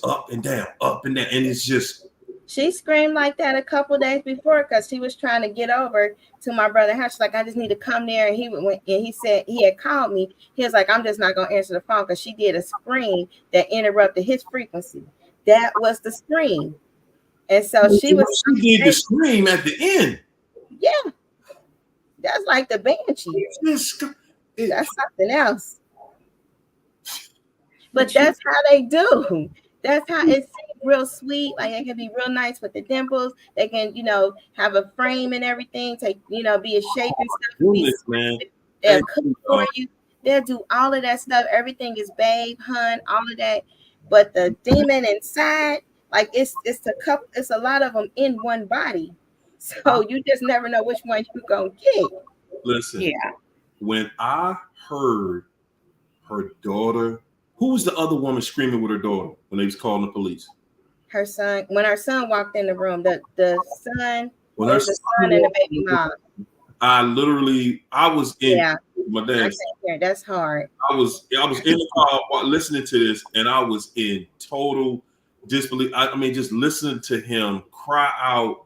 up and down, and it's just She screamed like that a couple days before because she was trying to get over to my brother's house. She's like, I just need to come there. And he said he had called me. He was like, I'm just not gonna answer the phone because she did a scream that interrupted his frequency. That was the scream. And so she did the scream at the end. Yeah. That's like the banshee. That's something else. But that's how they do. That's how it's real sweet. Like it can be real nice with the dimples. They can, have a frame and everything. Take, be a shape and stuff. Man. They'll cook for you. They'll do all of that stuff. Everything is babe, hun, all of that. But the demon inside, like it's a lot of them in one body. So you just never know which one you're gonna get. Listen. Yeah. when I heard her daughter, who was the other woman screaming with her daughter when they was calling the police? Her son, when her son walked in the room, the son, When it her was the son son and the walked baby in the mom. room, I was in Yeah, my I dad. can't hear. That's hard. I was in the car listening to this, and I was in total disbelief. I mean, just listening to him cry out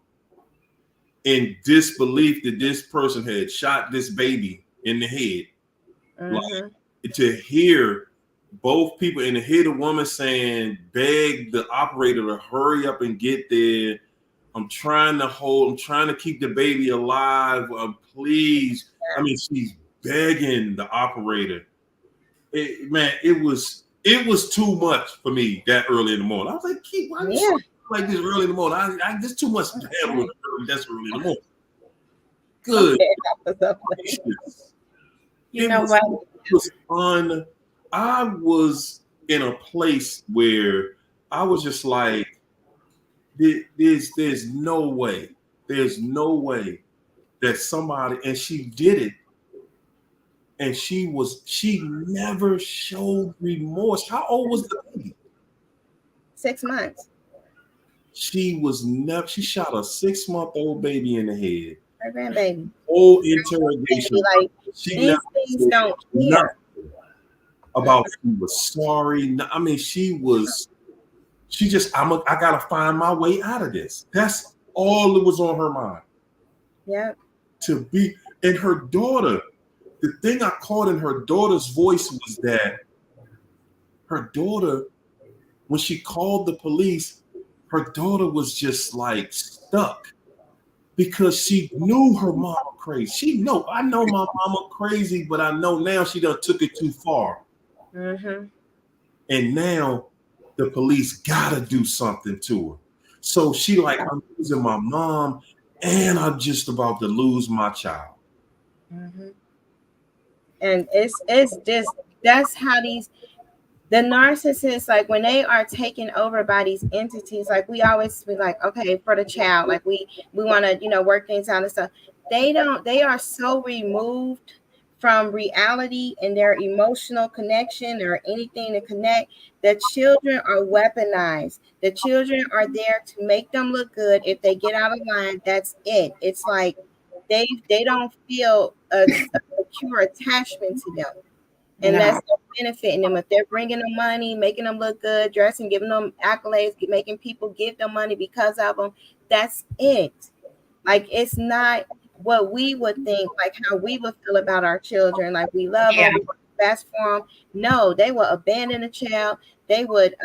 in disbelief that this person had shot this baby in the head. Mm-hmm. Like, to hear both people and to hear the woman saying, beg the operator to hurry up and get there. I'm trying to keep the baby alive. Please. I mean, she's begging the operator. It was too much for me that early in the morning. I was like, why are you Yeah. like this early in the morning? There's too much to handle that's early in the morning. Good. You know what? It was fun. I was in a place where I was just like, there's no way that somebody, and she did it, and she never showed remorse. How old was the baby? 6 months. She shot a 6-month-old baby in the head. Her grandbaby. Whole interrogation. Like, She these never things don't care. nothing about she was sorry. I mean, she just, I gotta find my way out of this. That's all that was on her mind. Yeah. And her daughter, the thing I caught in her daughter's voice was that her daughter, when she called the police, her daughter was just like stuck because she knew her mama crazy. I know my mama crazy, but I know now she done took it too far. Mm-hmm. And now the police gotta do something to her. So she like, I'm losing my mom and I'm just about to lose my child. Mm-hmm. And it's just, that's how the narcissists, like when they are taken over by these entities, like we always be like, okay, for the child, like we want to, work things out and stuff. They are so removed from reality and their emotional connection or anything to connect. The children are weaponized. The children are there to make them look good. If they get out of line, that's it. It's like they don't feel a secure attachment to them. And that's benefiting them. If they're bringing them money, making them look good, dressing, giving them accolades, making people give them money because of them, that's it. Like, it's not what we would think, like how we would feel about our children. Like, we love them, we want the best for them. No, they will abandon a child. They would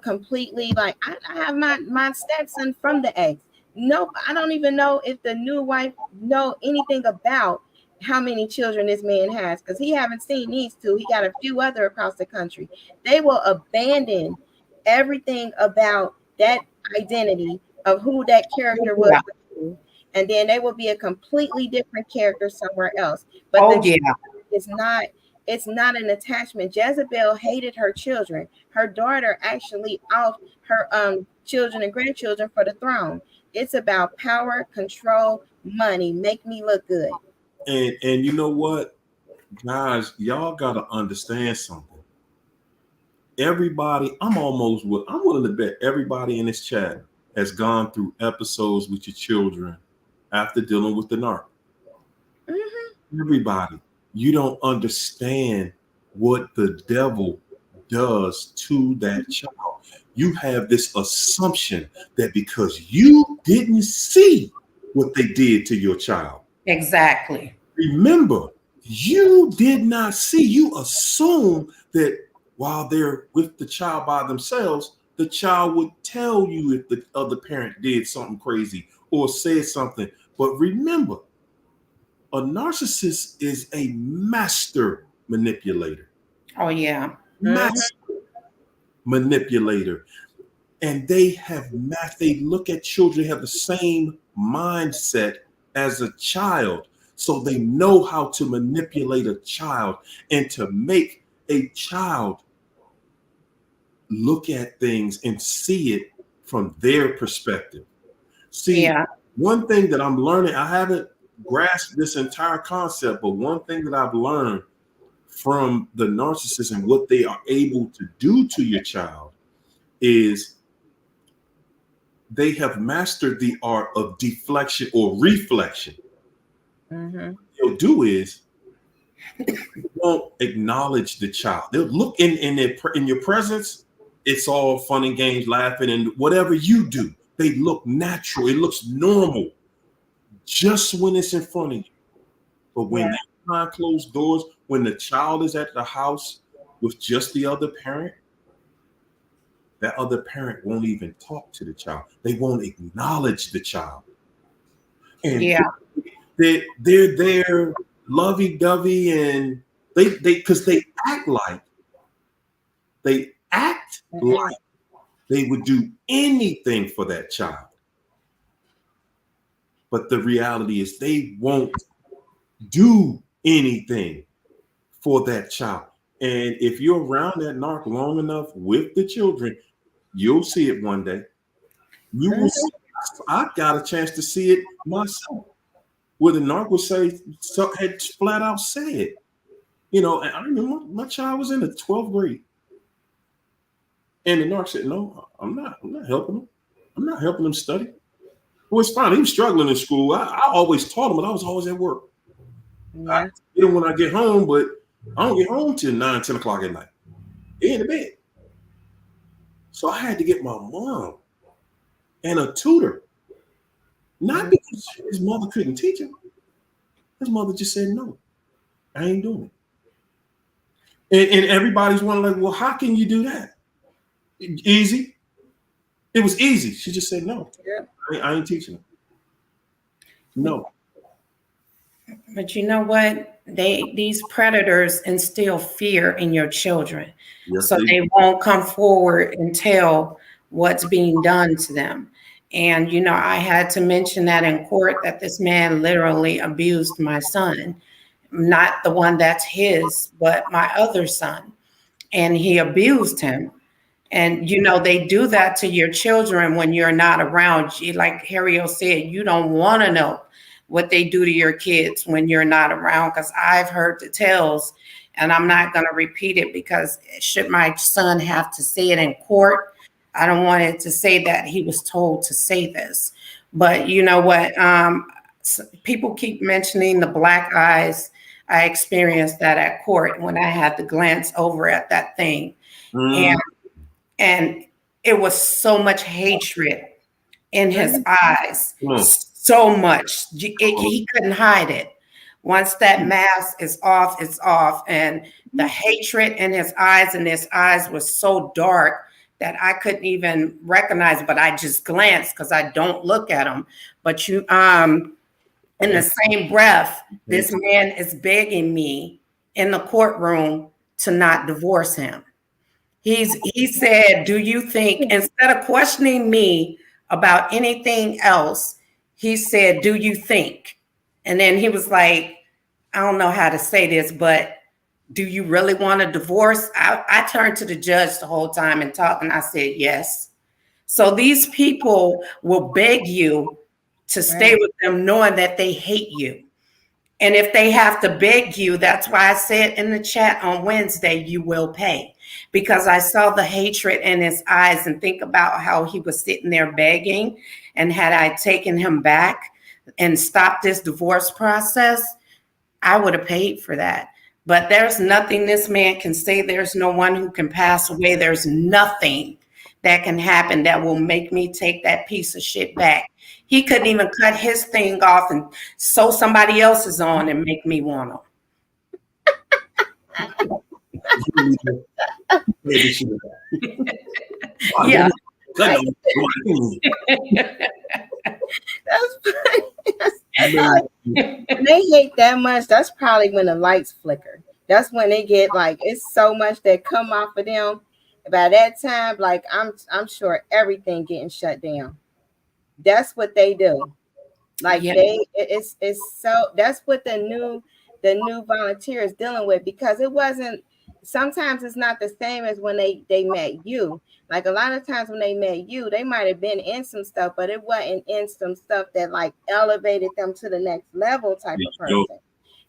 completely, like, I have my stepson from the ex. No, I don't even know if the new wife know anything about how many children this man has, because he haven't seen these two. He got a few other across the country. They will abandon everything about that identity of who that character was, and then they will be a completely different character somewhere else. But it's not an attachment. Jezebel hated her children. Her daughter actually off her children and grandchildren for the throne. It's about power, control, money. Make me look good. And you know what, guys, y'all gotta understand something. Everybody, I'm willing to bet everybody in this chat has gone through episodes with your children after dealing with the narc. Mm-hmm. Everybody, you don't understand what the devil does to that child. You have this assumption that because you didn't see what they did to your child. Exactly. Remember, you did not see. You assume that while they're with the child by themselves, the child would tell you if the other parent did something crazy or said something. But remember, a narcissist is a master manipulator. Oh, yeah. Master manipulator. And they look at children, have the same mindset as a child. So they know how to manipulate a child and to make a child look at things and see it from their perspective. See, one thing that I'm learning, I haven't grasp this entire concept, but one thing that I've learned from the narcissist and what they are able to do to your child is they have mastered the art of deflection or reflection. Mm-hmm. What they'll do is they won't acknowledge the child. They'll look in your presence. It's all fun and games, laughing, and whatever you do, they look natural. It looks normal just when it's in front of you. But when they're behind closed doors, when the child is at the house with just the other parent, that other parent won't even talk to the child. They won't acknowledge the child. And they're there lovey-dovey, and they because they act like they would do anything for that child. But the reality is they won't do anything for that child. And if you're around that narc long enough with the children, you'll see it one day. You will see. I got a chance to see it myself, where the narc would say, had flat out said, and I remember my child was in the 12th grade. And the narc said, no, I'm not helping him. I'm not helping him study. Well, it's fine. He was struggling in school. I always taught him, but I was always at work. Yeah. I get him when I get home, but I don't get home till 9, 10 o'clock at night. He in the bed. So I had to get my mom and a tutor. Not because his mother couldn't teach him. His mother just said, no, I ain't doing it. And everybody's wondering, like, well, how can you do that? Easy. It was easy. She just said, no, I ain't teaching him. No. But you know what? These predators instill fear in your children. Yes, so they won't come forward and tell what's being done to them. And, I had to mention that in court that this man literally abused my son, not the one that's his, but my other son. And he abused him. And, they do that to your children when you're not around. Like Harriel said, you don't want to know what they do to your kids when you're not around, because I've heard the tales, and I'm not going to repeat it because should my son have to say it in court, I don't want it to say that he was told to say this. But you know what? People keep mentioning the black eyes. I experienced that at court when I had to glance over at that thing. And it was so much hatred in his eyes. So much. He couldn't hide it. Once that mask is off, it's off. And the hatred in his eyes, and his eyes was so dark that I couldn't even recognize, but I just glanced because I don't look at him. But in the same breath, this man is begging me in the courtroom to not divorce him. He said, do you think, instead of questioning me about anything else, he said, do you think? And then he was like, I don't know how to say this, but do you really want a divorce? I turned to the judge the whole time and talked, and I said, yes. So these people will beg you to stay with them knowing that they hate you. And if they have to beg you, that's why I said in the chat on Wednesday, you will pay. Because I saw the hatred in his eyes, and think about how he was sitting there begging. And had I taken him back and stopped this divorce process, I would have paid for that. But there's nothing this man can say. There's no one who can pass away. There's nothing that can happen that will make me take that piece of shit back. He couldn't even cut his thing off and sew somebody else's on and make me want to. Yeah. That's funny. When they hate that much, that's probably when the lights flicker. That's when they get like, it's so much that come off of them. By that time, like I'm sure everything getting shut down. That's what they do. Like it's so, that's what the new volunteer is dealing with, because it wasn't sometimes it's not the same as when they met you. Like a lot of times when they met you, they might have been in some stuff, but it wasn't in some stuff that like elevated them to the next level type of Yo,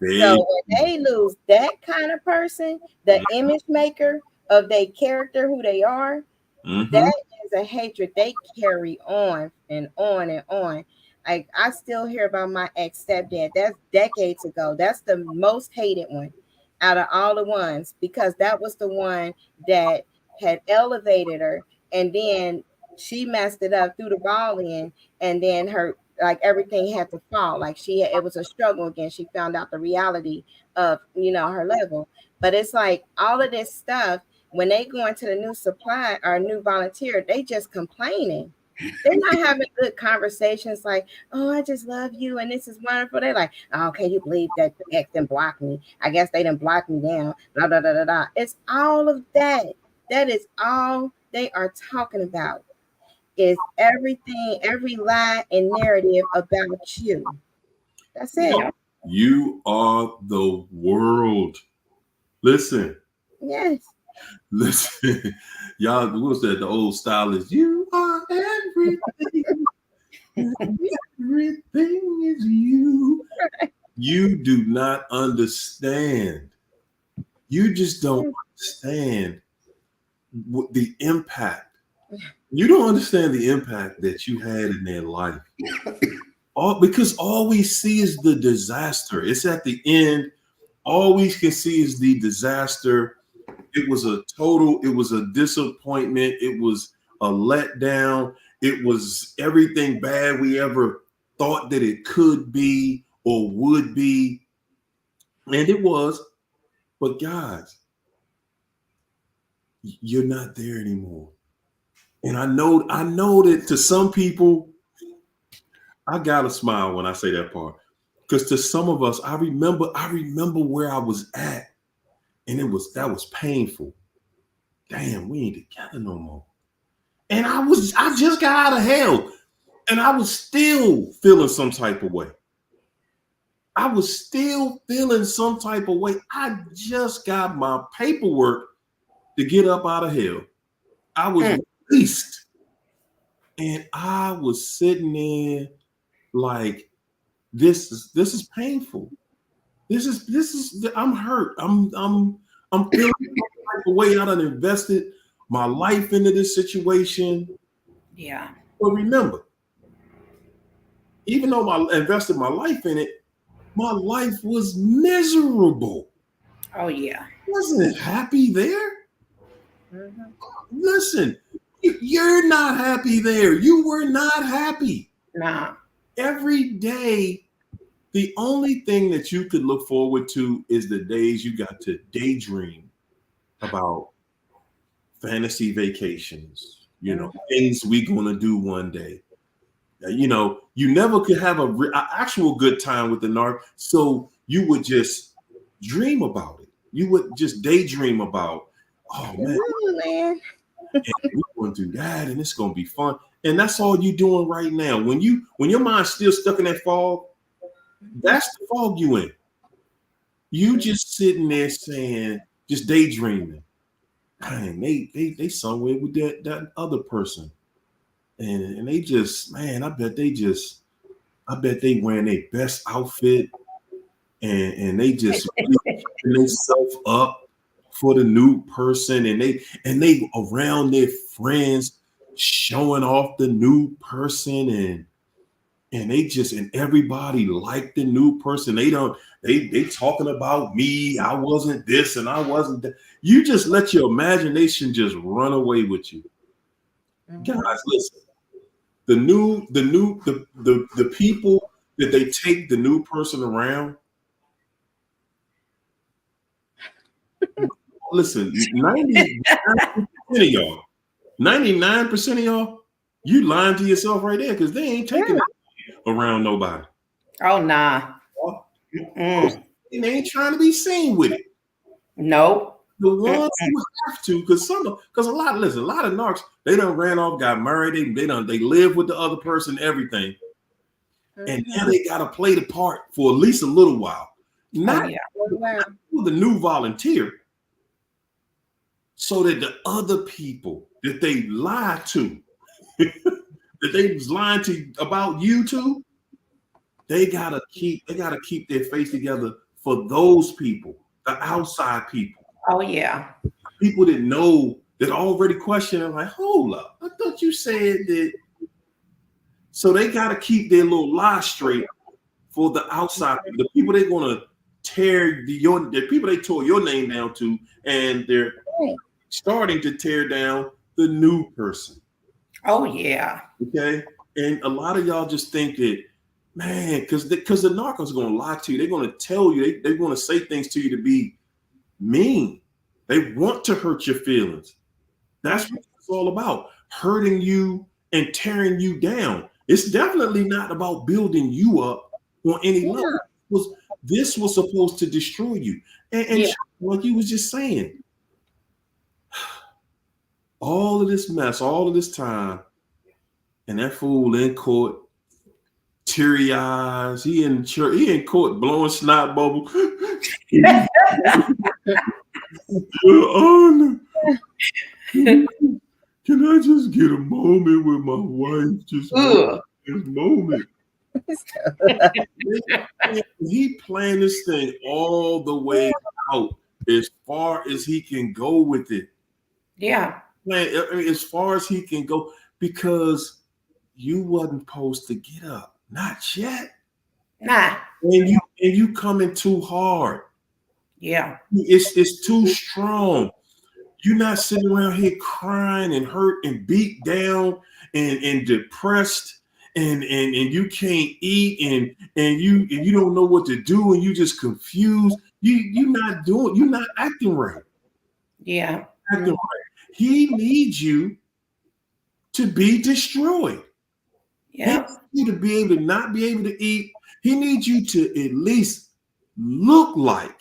person. So when they lose that kind of person, the image maker of their character, who they are, that is a hatred they carry on and on and on. Like I still hear about my ex stepdad. That's decades ago. That's the most hated one out of all the ones, because that was the one that had elevated her, and then she messed it up, threw the ball in, and then her, like everything had to fall. Like it was a struggle again. She found out the reality of, her level. But it's like all of this stuff, when they go into the new supply or new volunteer, they just complaining. They're not having good conversations like, oh, I just love you and this is wonderful. They're like, oh, can you believe that the ex didn't block me? I guess they didn't block me down. Blah, blah, blah, blah, blah. It's all of that. That is all they are talking about, is everything, every lie and narrative about you. That's it. You are the world. Listen. Yes. Listen. Y'all, what was that? The old style is, you are everything. Everything is you. You do not understand. You just don't understand what the impact. You don't understand the impact that you had in their life. Because all we see is the disaster. It's at the end. All we can see is the disaster. It was a disappointment. It was a letdown. It was everything bad we ever thought that it could be or would be. And it was. But guys, you're not there anymore. And I know that to some people, I gotta smile when I say that part. Because to some of us, I remember where I was at. And that was painful. Damn, we ain't together no more. And I just got out of hell. And I was still feeling some type of way. I just got my paperwork to get up out of hell. I was released. And I was sitting there like, this is painful. This is I'm hurt. I'm feeling the way I done invested my life into this situation. Yeah. But remember, even though I invested my life in it, my life was miserable. Oh yeah. Wasn't happy there. Listen, you're not happy there. You were not happy. Nah. Every day, the only thing that you could look forward to is the days you got to daydream about fantasy vacations, things we gonna do one day. You never could have an actual good time with the narc, so you would just dream about it. You would just daydream about, oh man, we're gonna do that, and it's gonna be fun. And that's all you're doing right now. When your mind's still stuck in that fog, that's the fog you in. You just sitting there saying, just daydreaming. Man, they somewhere with that other person. And they just, man, I bet they wearing their best outfit and they just putting themselves up for the new person, and they around their friends showing off the new person, and they just, and everybody like the new person. They talking about me. I wasn't this and I wasn't that. You just let your imagination just run away with you. Guys, listen. The people that they take the new person around. Listen, 99% of y'all, you lying to yourself right there, because they ain't taking it around nobody. Oh nah. And they ain't trying to be seen with it. Nope. The ones who have to, because a lot of narcs, they done ran off, got married, they live with the other person, everything. And now they gotta play the part for at least a little while. Not the new volunteer. so that the other people that they lie to, that they was lying to about you to, they gotta keep their face together for those people, the outside people. Oh yeah. People that know, that already question and like, hold up, I thought you said that. So they gotta keep their little lie straight for the outside people, the people they're gonna tear the people they tore your name down to, and they're starting to tear down the new person. Oh yeah. Okay. And a lot of y'all just think that, man, because the narcos are gonna lie to you. They're gonna tell you, they want to say things to you to be mean. They want to hurt your feelings. That's what it's all about. Hurting you and tearing you down. It's definitely not about building you up on any level. This was supposed to destroy you. And like you was just saying, all of this mess, all of this time, and that fool in court, teary eyes, he in church, he in court blowing snot bubble. Your Honor, can I just get a moment with my wife? Just this moment. He planned this thing all the way out as far as he can go with it. Yeah. As far as he can go, because you wasn't supposed to get up. Not yet. Nah. And you coming too hard. Yeah. It's too strong. You're not sitting around here crying and hurt and beat down and depressed and you can't eat and you don't know what to do and you just confused. You're not acting right. Yeah. Acting right. He needs you to be destroyed. Yeah. He needs you to be able to not be able to eat. He needs you to at least look like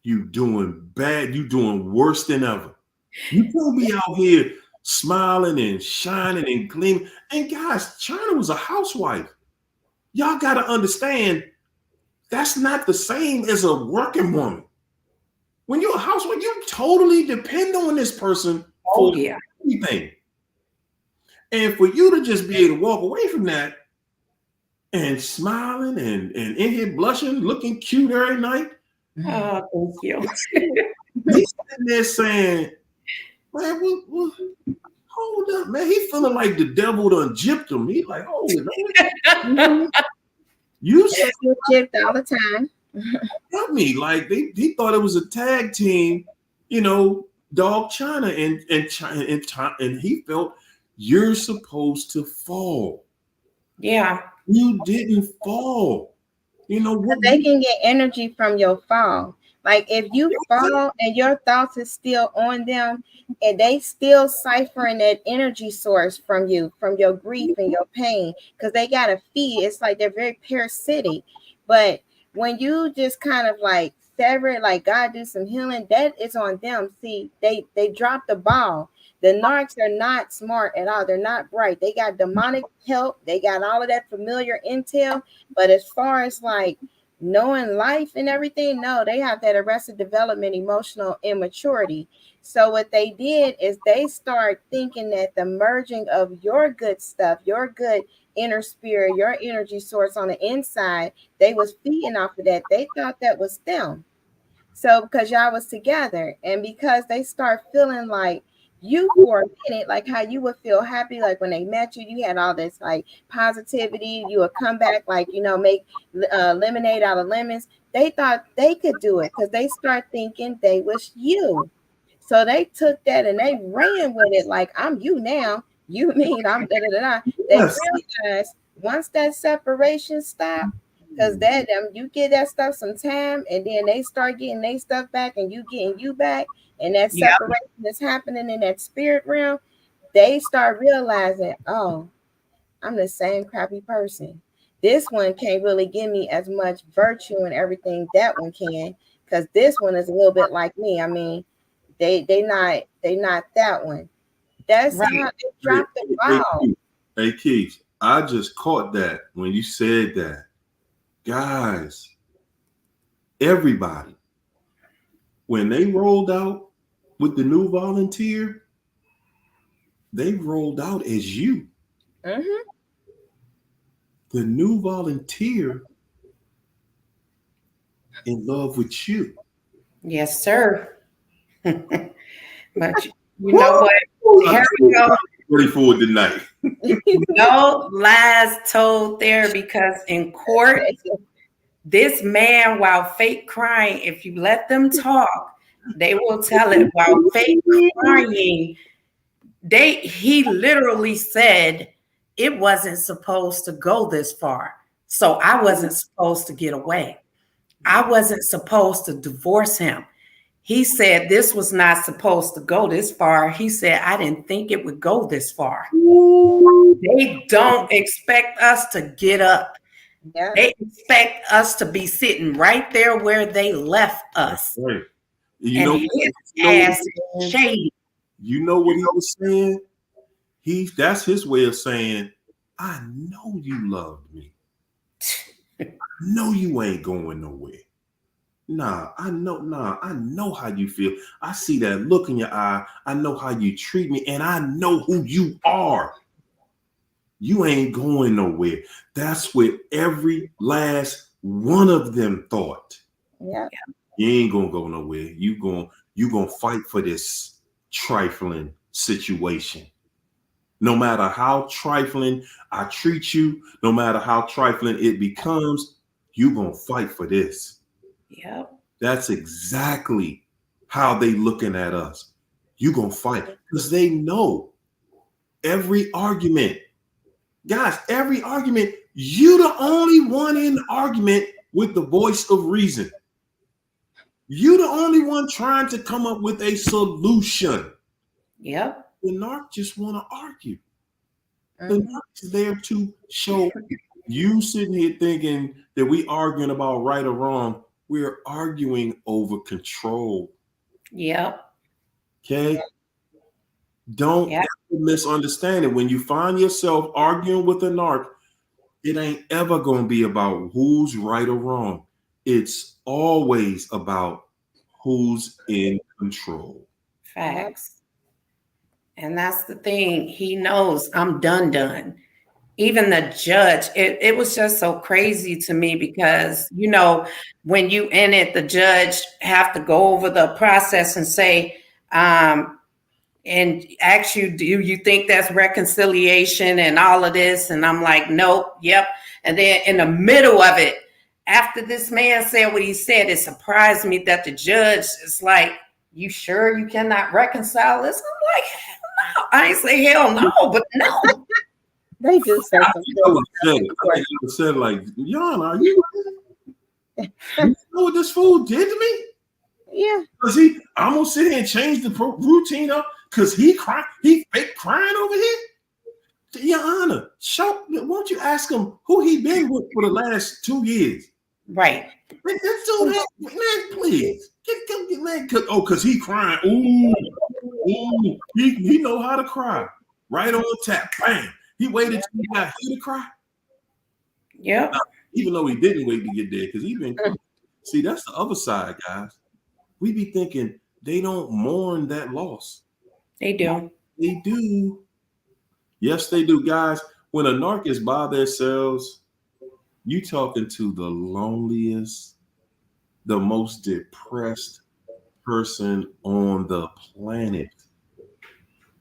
you doing bad, you doing worse than ever. You can't be out here smiling and shining and gleaming. And guys, China was a housewife. Y'all got to understand, that's not the same as a working woman. When you're a housewife, you totally depend on this person for everything. And for you to just be able to walk away from that and smiling and in here blushing, looking cute every night. Oh, thank you. He's sitting there saying, man, hold up, man. He feeling like the devil done gypped him. He like, hold it, man. You said gypped all the time. Help me. Like he thought it was a tag team, Dog China and he felt you're supposed to fall. Yeah. You didn't fall. You know what? They can get energy from your fall. Like if you fall and your thoughts is still on them and they still ciphering that energy source from you, from your grief and your pain, because they got to feed. It's like they're very parasitic. But when you just kind of like sever it, like God do some healing, that is on them. See, they dropped the ball. The narcs are not smart at all. They're not bright. They got demonic help. They got all of that familiar intel. But as far as like knowing life and everything, no, they have that arrested development, emotional immaturity. So what they did is they start thinking that the merging of your good stuff, your good inner spirit, your energy source on the inside, they was feeding off of that. They thought that was them. So because y'all was together, and because they start feeling like you for a minute, like how you would feel happy, like when they met you, you had all this like positivity, you would come back like, make lemonade out of lemons. They thought they could do it because they start thinking they was you. So they took that and they ran with it like, I'm you now. You mean I'm da da da. They realized once that separation stopped, because that you get that stuff some time, and then they start getting their stuff back, and you getting you back, and that separation is happening in that spirit realm. They start realizing, oh, I'm the same crappy person. This one can't really give me as much virtue and everything that one can, because this one is a little bit like me. I mean, they not that one. That's how they dropped the ball. Hey Keith, I just caught that when you said that. Guys, everybody, when they rolled out with the new volunteer, they rolled out as you. Mm-hmm. The new volunteer in love with you. Yes, sir. But you know what? Here we go. Ready for it tonight. No lies told there, because in court, this man, while fake crying, if you let them talk, they will tell it. While fake crying, he literally said it wasn't supposed to go this far. So I wasn't supposed to get away. I wasn't supposed to divorce him. He said this was not supposed to go this far. He said, I didn't think it would go this far. They don't expect us to get up. Yeah. They expect us to be sitting right there where they left us. Right. You And know, his ass is shady. You know what he was saying? That's his way of saying, I know you loved me. I know you ain't going nowhere. I know how you feel. I see that look in your eye. I know how you treat me, and I know who you are. You ain't going nowhere. That's what every last one of them thought. Yeah. You ain't gonna go nowhere. You gonna fight for this trifling situation. No matter how trifling I treat you, no matter how trifling it becomes, you gonna fight for this. Yep. That's exactly how they looking at us. You gonna fight because they know every argument. Guys, every argument, you the only one in the argument with the voice of reason. You the only one trying to come up with a solution. Yep. The narc just want to argue. The narc is there to show you sitting here thinking that we arguing about right or wrong. We're arguing over control. Yep. Okay? Don't ever misunderstand it. When you find yourself arguing with a narc, it ain't ever going to be about who's right or wrong. It's always about who's in control. Facts. And that's the thing. He knows I'm done. Even the judge, it was just so crazy to me because, you know, when you in it, the judge have to go over the process and say, and ask you, do you think that's reconciliation and all of this? And I'm like, nope, yep. And then in the middle of it, after this man said what he said, it surprised me that the judge is like, you sure you cannot reconcile this? I'm like, hell no. I ain't say hell no, but no. They do say some I said like, Yana, are you know what this fool did to me? Yeah. Because I'm gonna sit here and change the routine up because he fake crying over here. Your Honor, won't you ask him who he been with for the last 2 years? Right. Man, please. Get man. Because he crying. Ooh. He know how to cry. Right on tap. Bam. He waited till he got here to cry. Yep. Even though he didn't wait to get there because he been crying. See, that's the other side, guys. We be thinking they don't mourn that loss. They do. They do. Yes, they do, guys. When a narc is by themselves, you talking to the loneliest, the most depressed person on the planet.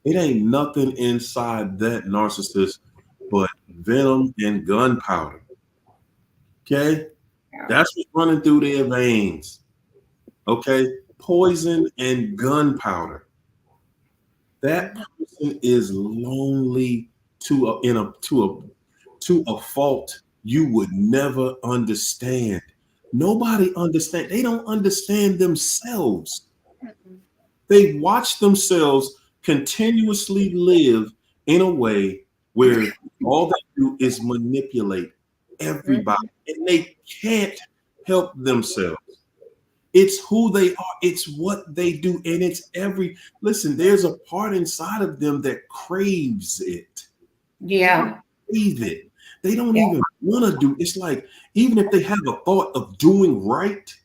It ain't nothing inside that narcissist but venom and gunpowder. Okay? That's what's running through their veins. Okay? Poison and gunpowder. That person is lonely to a fault you would never understand. Nobody understands. They don't understand themselves. They watch themselves continuously live in a way where all they do is manipulate everybody, and they can't help themselves. It's who they are. It's what they do. And it's listen, there's a part inside of them that craves it. Yeah. They crave it. They don't even want to do. It's like, even if they have a thought of doing right,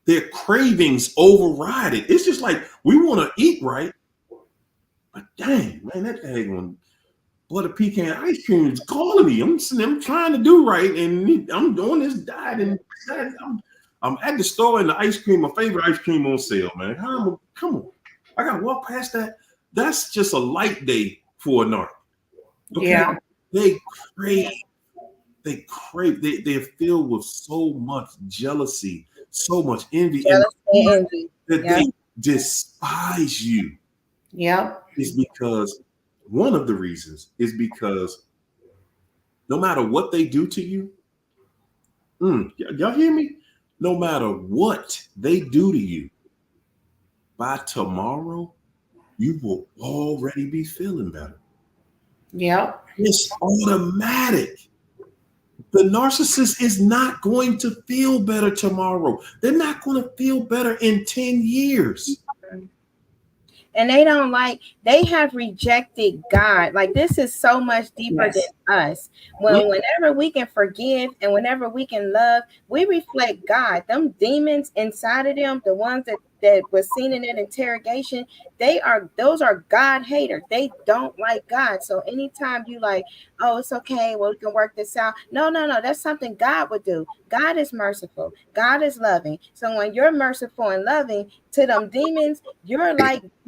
Their cravings override it. It's just like we want to eat right, but dang, man, that daggone butter pecan ice cream is calling me. I'm trying to do right, and I'm doing this diet, and I'm at the store, and the ice cream, my favorite ice cream, on sale, man. Come on, I gotta walk past that. That's just a light day for a narc. Okay? Yeah. They crave. They're filled with so much jealousy, so much envy, and Jealousy, envy. that they despise you. Yep. Is because one of the reasons is because no matter what they do to you, y'all hear me? No matter what they do to you, by tomorrow, you will already be feeling better. Yep. It's automatic. The narcissist is not going to feel better tomorrow. They're not going to feel better in 10 years. And they have rejected God. Like, this is so much deeper than us. Whenever we can forgive and whenever we can love, we reflect God. Them demons inside of them, the ones that was seen in that interrogation, those are God haters. They don't like God. So anytime you like, oh, it's okay, well, we can work this out. No, that's something God would do. God is merciful. God is loving. So when you're merciful and loving to them demons, you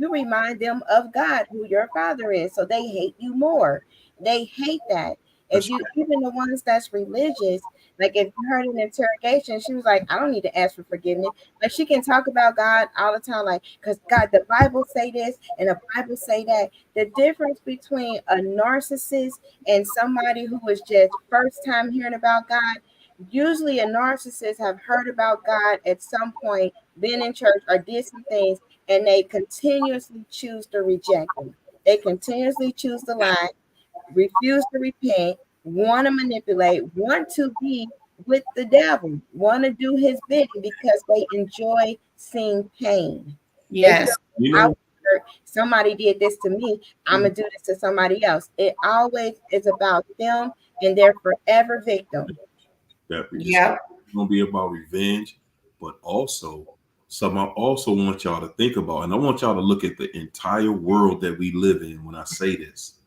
remind them of God, who your father is. So they hate you more. They hate that. Even the ones that's religious, like if you heard an interrogation, she was like, I don't need to ask for forgiveness. Like, she can talk about God all the time, like, because God, the Bible say this and the Bible say that. The difference between a narcissist and somebody who is just first time hearing about God, usually a narcissist have heard about God at some point, been in church or did some things, and they continuously choose to reject them. They continuously choose to lie, refuse to repent, want to manipulate, want to be with the devil, want to do his bidding because they enjoy seeing pain. Yes. Somebody did this to me, I'm gonna do this to somebody else. It always is about them and their forever victim. Yeah. It's gonna be about revenge, but also something I also want y'all to think about, and I want y'all to look at the entire world that we live in when I say this.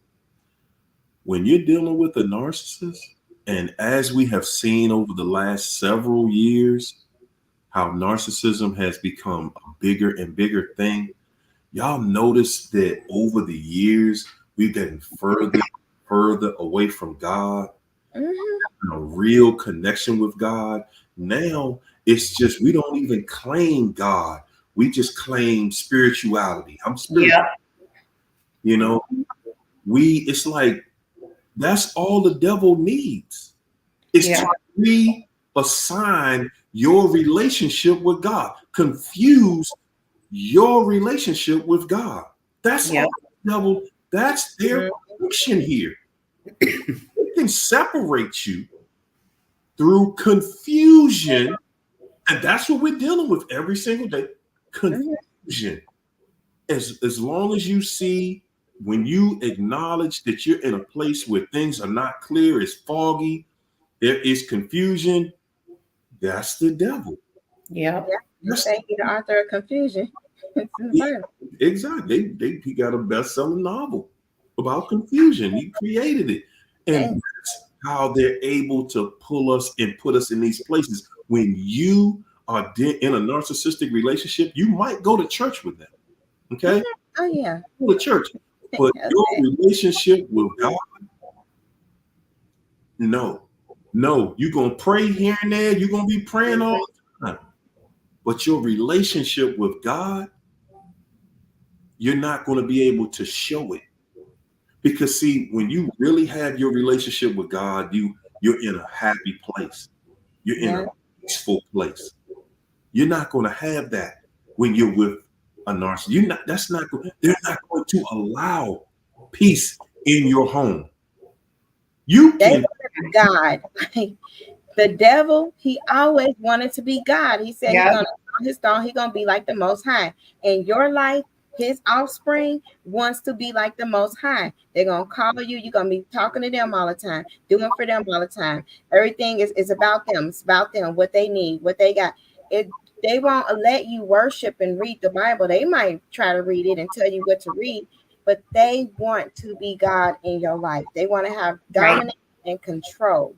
When you're dealing with a narcissist, and as we have seen over the last several years, how narcissism has become a bigger and bigger thing, y'all notice that over the years, we've gotten further away from God, a real connection with God. Now it's just, we don't even claim God. We just claim spirituality. I'm spiritual. Yeah. It's like, that's all the devil needs. Is to reassign your relationship with God, confuse your relationship with God. That's all the devil. That's their function here. It can separate you through confusion, and that's what we're dealing with every single day. Confusion. As long as you see, when you acknowledge that you're in a place where things are not clear, it's foggy, there is confusion, that's the devil. Yeah. He's the author of confusion. Exactly. He got a best-selling novel about confusion. He created it. And that's how they're able to pull us and put us in these places. When you are in a narcissistic relationship, you might go to church with them. Okay? Oh, yeah. Go to church. But your relationship with God, no. You're going to pray here and there. You're going to be praying all the time. But your relationship with God, you're not going to be able to show it. Because see, when you really have your relationship with God, you're in a happy place. You're in a peaceful place. You're not going to have that when you're with a narcissist. They're not going to allow peace in your home. God. The devil, he always wanted to be God. He said he's gonna be like the Most High. In your life, his offspring wants to be like the Most High. They're gonna call you. You're gonna be talking to them all the time, doing for them all the time. Everything is about them. It's about them, what they need, what they got. They won't let you worship and read the Bible. They might try to read it and tell you what to read, but they want to be God in your life. They want to have Right. dominance and control.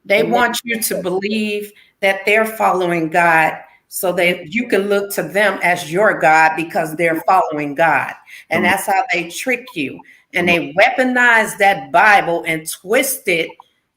They And want you to believe that they're following God so that you can look to them as your God because they're following God. And that's how they trick you. And they weaponize that Bible and twist it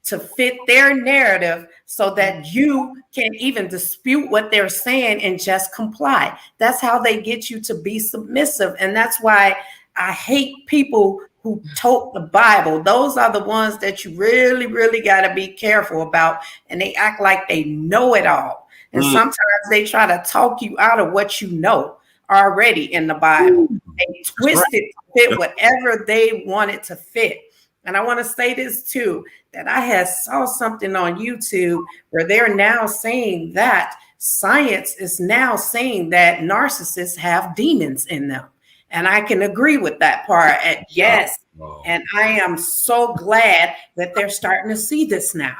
to fit their narrative so that you can even dispute what they're saying and just comply. That's how they get you to be submissive. And that's why I hate people who tote the Bible. Those are the ones that you really, really got to be careful about. And they act like they know it all. And sometimes they try to talk you out of what you know already in the Bible. They twist it to fit whatever they want it to fit. And I want to say this too, that I had saw something on YouTube where they're now saying that science is now saying that narcissists have demons in them. And I can agree with that part. And yes. Wow. And I am so glad that they're starting to see this now.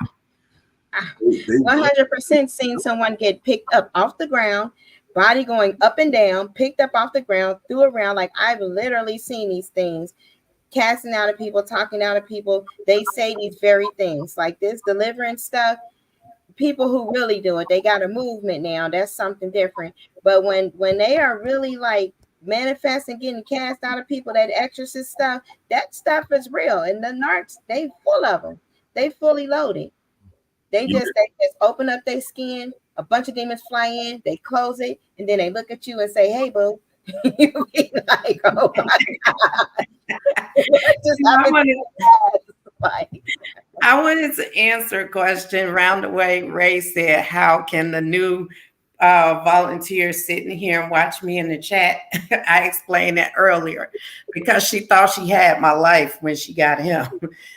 100% seen someone get picked up off the ground, body going up and down, picked up off the ground, threw around. Like, I've literally seen these things, casting out of people, talking out of people. They say these very things like this deliverance stuff. People who really do it, they got a movement now. That's something different. But when they are really like manifesting, getting cast out of people, that exorcist stuff, that stuff is real. And the narcs, they full of them. They fully loaded. They just open up their skin, a bunch of demons fly in, they close it, and then they look at you and say, "Hey, boo." You be like, "Oh my God." I wanted to answer a question around the way Ray said, how can the new volunteer sitting here and watch me in the chat? I explained that earlier because she thought she had my life when she got him.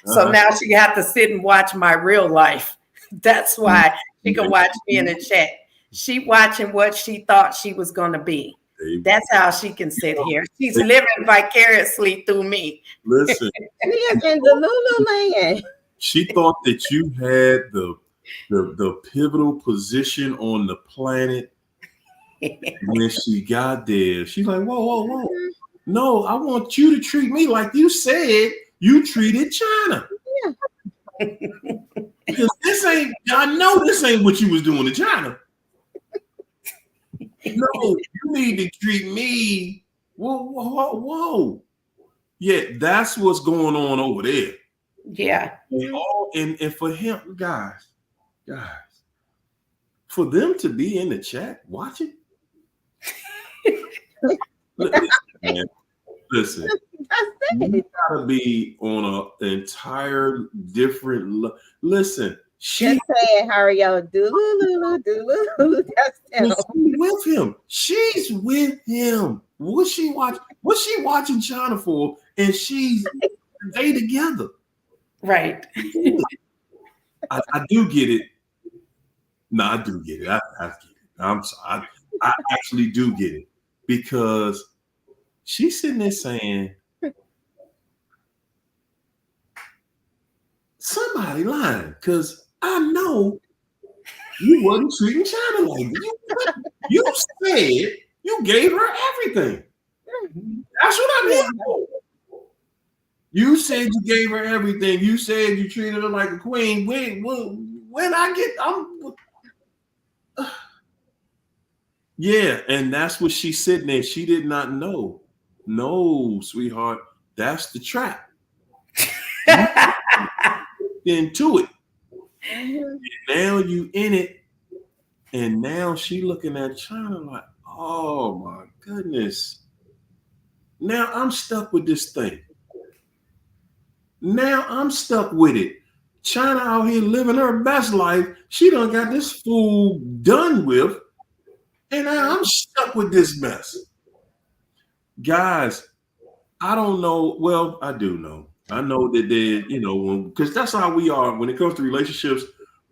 So now she had to sit and watch my real life. That's why she can watch me in the chat. She watching what she thought she was going to be. That's how she can sit here. She's living vicariously through me. Listen, she is in the Lululand. She thought that you had the pivotal position on the planet. When she got there, she's like, whoa. No, I want you to treat me like you said you treated China. Yeah. Because I know this ain't what you was doing to China. No, you need to treat me. Whoa. Yeah, that's what's going on over there. Yeah. And for him, guys, for them to be in the chat watching. Listen, you gotta be on an entire different listen. Just saying, Hario, do that's him. She's with him. She's with him. What's she watching China for? And they together. Right. I do get it. No, I do get it. I get it. I'm sorry. I actually do get it because she's sitting there saying, somebody lying because I know you wasn't treating China like that. You said you gave her everything. That's what I'm here for. You said you gave her everything. You said you treated her like a queen. Yeah, and that's what she's sitting there. She did not know. No, sweetheart, that's the trap. Into it. And now you in it, and now she looking at China like, oh my goodness. Now I'm stuck with this thing. Now I'm stuck with it. China out here living her best life. She done got this fool done with. And now I'm stuck with this mess. Guys, I don't know. Well, I do know. I know that because that's how we are when it comes to relationships.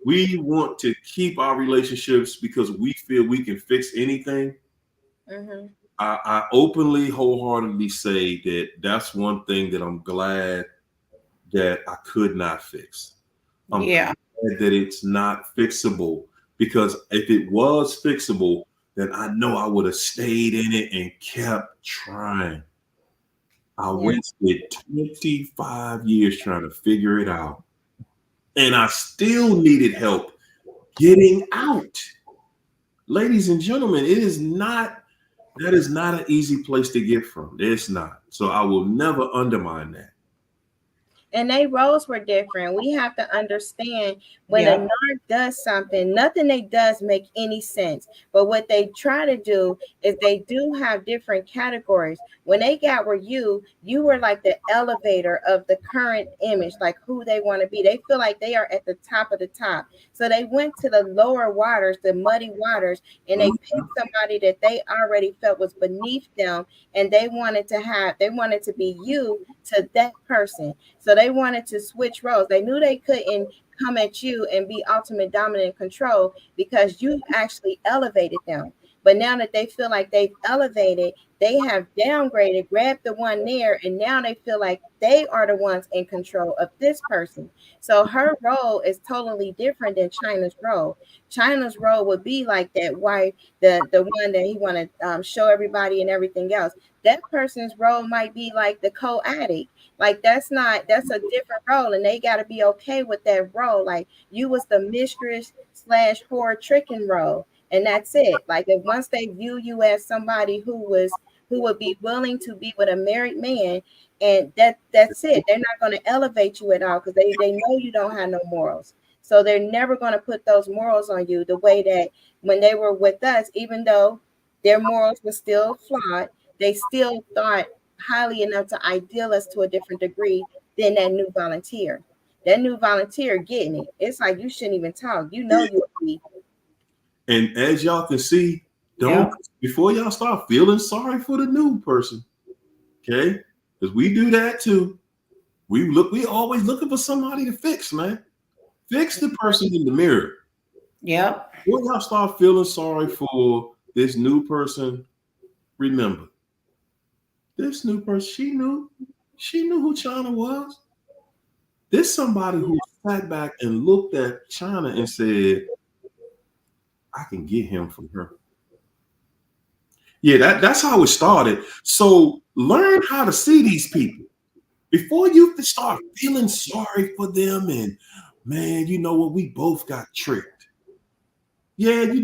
We want to keep our relationships because we feel we can fix anything. Mm-hmm. I openly, wholeheartedly say that that's one thing that I'm glad that I could not fix. I'm glad that it's not fixable, because if it was fixable, then I know I would have stayed in it and kept trying. I wasted 25 years trying to figure it out. And I still needed help getting out. Ladies and gentlemen, that is not an easy place to get from. It's not. So I will never undermine that. And they roles were different. We have to understand when a narc does something, nothing they does make any sense. But what they try to do is they do have different categories. When they got where you were like the elevator of the current image, like who they want to be. They feel like they are at the top of the top. So they went to the lower waters, the muddy waters, and they picked somebody that they already felt was beneath them, and they wanted to be you to that person. So they wanted to switch roles. They knew they couldn't come at you and be ultimate dominant control because you actually elevated them. But now that they feel like they've elevated, they have downgraded, grabbed the one there, and now they feel like they are the ones in control of this person. So her role is totally different than China's role. China's role would be like that wife, the one that he want to show everybody and everything else. That person's role might be like the co-addict. Like that's a different role, and they got to be okay with that role. Like you was the mistress / whore tricking role, and that's it. Like if once they view you as somebody who would be willing to be with a married man, and that's it. They're not going to elevate you at all because they know you don't have no morals. So they're never going to put those morals on you the way that when they were with us, even though their morals were still flawed, they still thought highly enough to ideal us to a different degree than that new volunteer. That new volunteer getting it. It's like you shouldn't even talk. You know you'll be. And as y'all can see, before y'all start feeling sorry for the new person, okay? Because we do that too. We always looking for somebody to fix, man. Fix the person in the mirror. Yep. Before y'all start feeling sorry for this new person, remember, this new person, she knew who China was. There's somebody who sat back and looked at China and said, I can get him from her. Yeah, that's how it started. So learn how to see these people before you start feeling sorry for them. And man, you know what? We both got tricked. Yeah, you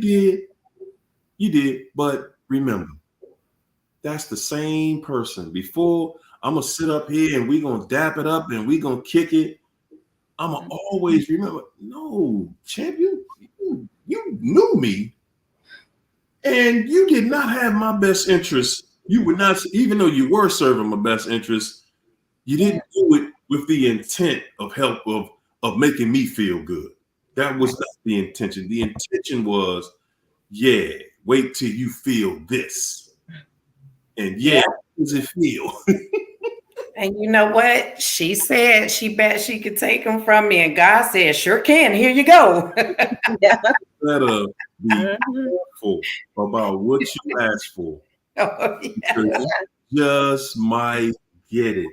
did. But remember, that's the same person. Before I'm going to sit up here and we're going to dap it up and we're going to kick it, I'm going to always remember, no, champ, you knew me and you did not have my best interest. You would not, even though you were serving my best interest, you didn't do it with the intent of help, of making me feel good. That was not the intention. The intention was, wait till you feel this. And how does it feel? And you know what? She said she bet she could take them from me. And God said, sure can. Here you go. Better be careful about what you ask for. Oh, yeah. You just might get it.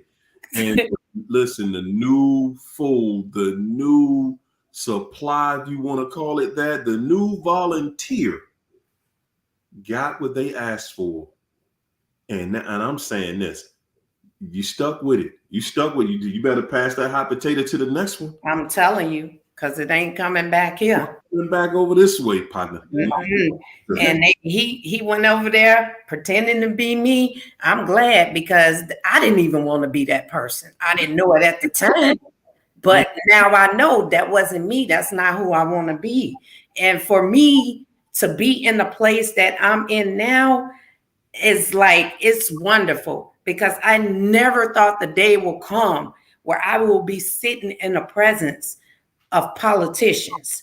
And listen, the new fool, the new supply, if you want to call it that, the new volunteer got what they asked for. And I'm saying this. You stuck with it. You better pass that hot potato to the next one. I'm telling you, because it ain't coming back here. Coming back over this way, partner. Mm-hmm. And he went over there pretending to be me. I'm glad because I didn't even want to be that person. I didn't know it at the time. But now I know that wasn't me. That's not who I want to be. And for me to be in the place that I'm in now is like, it's wonderful. Because I never thought the day will come where I will be sitting in the presence of politicians.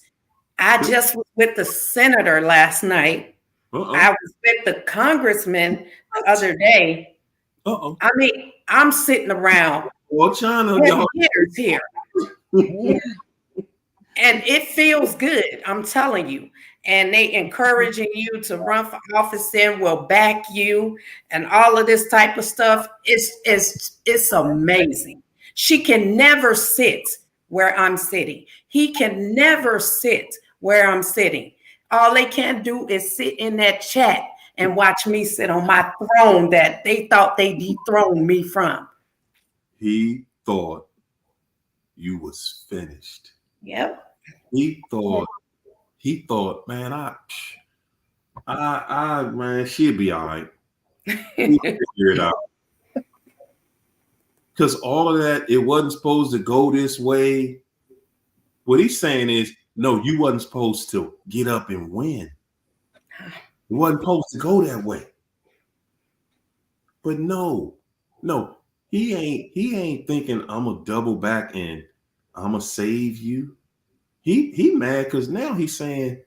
I just was with the senator last night. I was with the congressman the other day. I mean, I'm sitting around China years here. And it feels good, I'm telling you. And they encouraging you to run for office and will back you and all of this type of stuff. It's amazing. She can never sit where I'm sitting. He can never sit where I'm sitting. All they can do is sit in that chat and watch me sit on my throne that they thought they dethroned me from. He thought you was finished. Yep. He thought, man, man, she'll be all right. We'll figure it out. Because all of that, it wasn't supposed to go this way. What he's saying is, no, you wasn't supposed to get up and win. It wasn't supposed to go that way. But no, he ain't thinking I'm gonna double back and I'm gonna save you. He mad because now he's saying,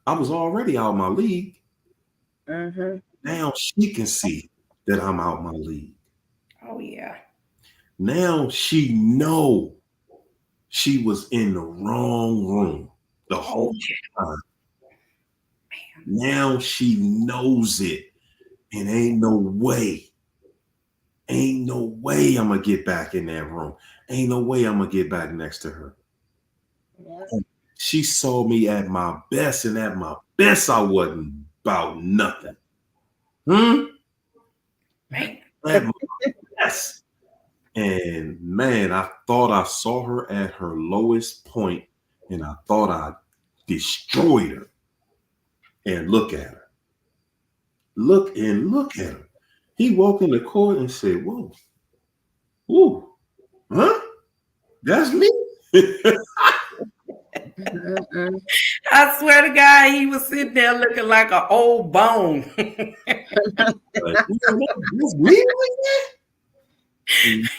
I was already out of my league. Mm-hmm. Now she can see that I'm out my league. Oh yeah. Now she know she was in the wrong room the whole time. Now she knows it, and ain't no way I'm gonna get back in that room. Ain't no way I'm gonna get back next to her. Yeah. She saw me at my best, and at my best I wasn't about nothing. Man. At my best. And man, I thought I saw her at her lowest point, and I thought I destroyed her. And look at her. Look at her. He walked in the court and said, whoa, ooh, huh? That's me? I swear to God, he was sitting there looking like an old bone. Like, that's me like that?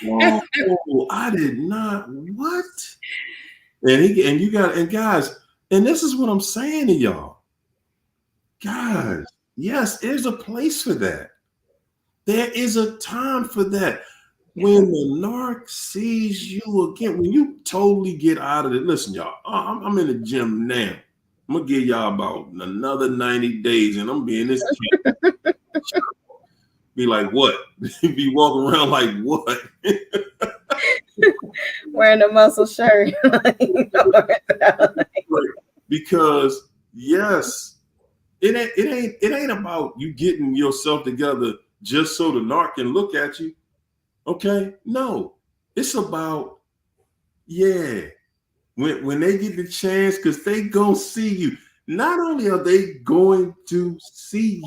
No, I did not. What? And guys, and this is what I'm saying to y'all. Guys, yes, there's a place for that. There is a time for that. When the narc sees you again, when you totally get out of it, listen, y'all, I'm in the gym now. I'm gonna give y'all about another 90 days, and I'm being this kid. Be like, what? Be walking around like what? Wearing a muscle shirt. Because yes, it ain't about you getting yourself together just so the narc can look at you. Okay, no, it's about, yeah, when they get the chance, because they gonna see you. Not only are they going to see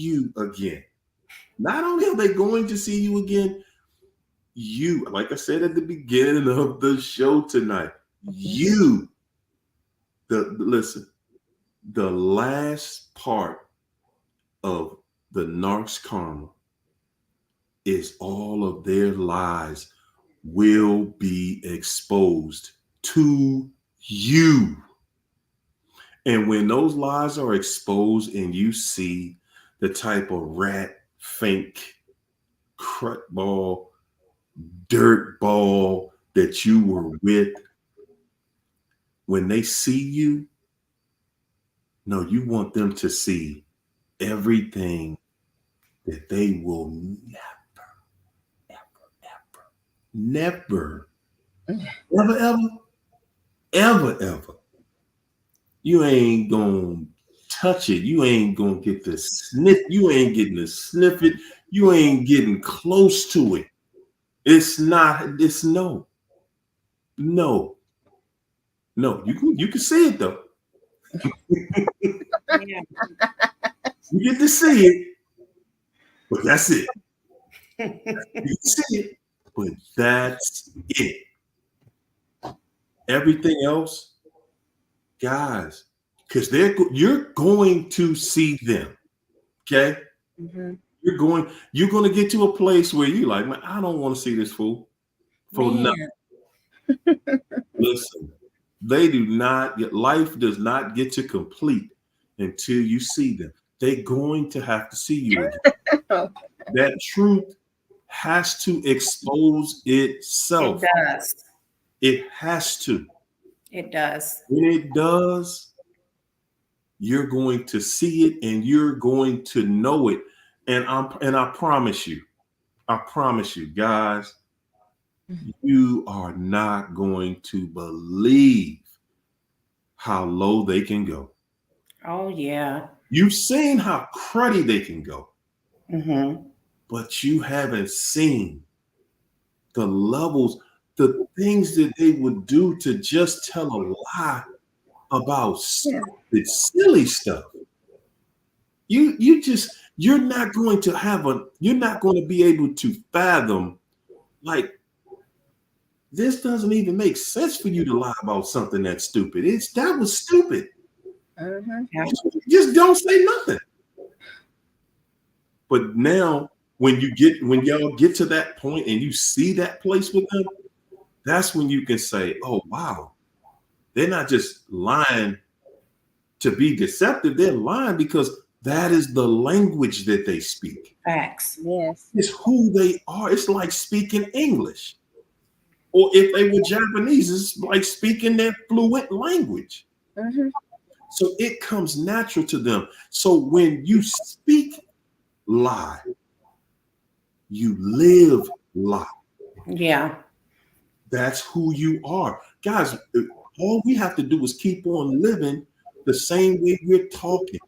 you again, you, like I said at the beginning of the show tonight, listen, the last part of the narc's karma is all of their lies will be exposed to you. And when those lies are exposed and you see the type of rat, fink, crut ball, dirt ball that you were with, when they see you, no, you want them to see everything that they will never, ever. You ain't gonna touch it. You ain't gonna get to sniff. You ain't getting to sniff it. You ain't getting close to it. It's not. It's no. You can see it though. Yeah. You get to see it, but that's it. You can see it, but that's it. Everything else, guys, because you're going to see them. Okay? Mm-hmm. You're going to get to a place where you like, man, I don't want to see this fool for nothing. Listen, life does not get to complete until you see them. They're going to have to see you again. That truth has to expose itself. It does. It has to. It does. When it does, you're going to see it and you're going to know it. And I promise you, guys, you are not going to believe how low they can go. Oh, yeah. You've seen how cruddy they can go, Mm-hmm. but you haven't seen the levels, the things that they would do to just tell a lie about stupid, silly stuff. You're not going to be able to fathom, like, this doesn't even make sense for you to lie about something that's stupid. That was stupid. Yeah. Just don't say nothing. But now when y'all get to that point and you see that place with them, that's when you can say, oh wow, they're not just lying to be deceptive, they're lying because that is the language that they speak. Facts. Yes. It's who they are. It's like speaking English. Or if they were Japanese, it's like speaking their fluent language. Mm-hmm. So it comes natural to them. So when you speak lie, you live lie. Yeah. That's who you are. Guys, all we have to do is keep on living the same way we're talking.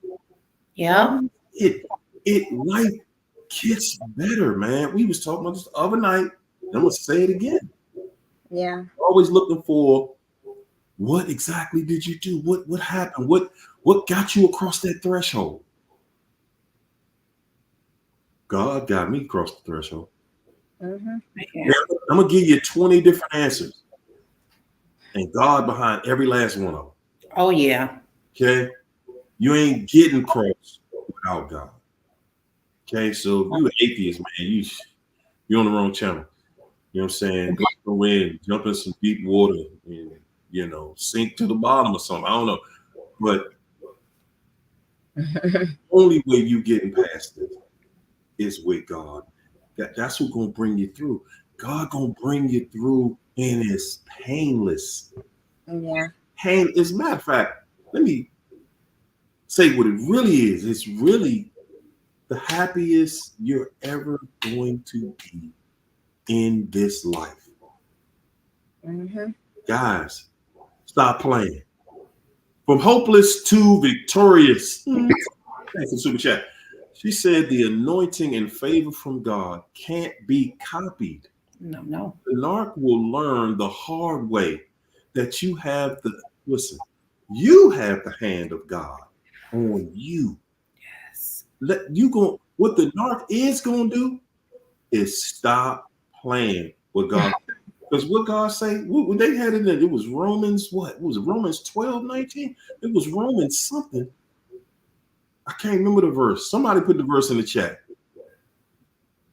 Yeah. Life gets better, man. We was talking about this the other night. I'm gonna say it again. Yeah. Always looking for what exactly did you do? What happened? What got you across that threshold? God got me across the threshold. Mm-hmm. Yeah. I'm gonna give you 20 different answers, and God behind every last one of them. Oh, yeah. Okay, you ain't getting crossed without God. Okay, so if you're an atheist, man, you're on the wrong channel. You know what I'm saying? Go somewhere and jump in some deep water and sink to the bottom or something. I don't know, but the only way you getting past this is with God. That's who's gonna bring you through. God gonna bring you through, and it's painless. Yeah. As a matter of fact, let me say what it really is. It's really the happiest you're ever going to be in this life. Mm-hmm. Guys, stop playing. From hopeless to victorious. Thanks for super chat. She said the anointing and favor from God can't be copied. No. The narc will learn the hard way that you have the hand of God on you. Yes. What the narc is gonna do is stop playing with God. Because what God say, when they had it was Romans, what was it, Romans 12:19? It was Romans something. I can't remember the verse. Somebody put the verse in the chat.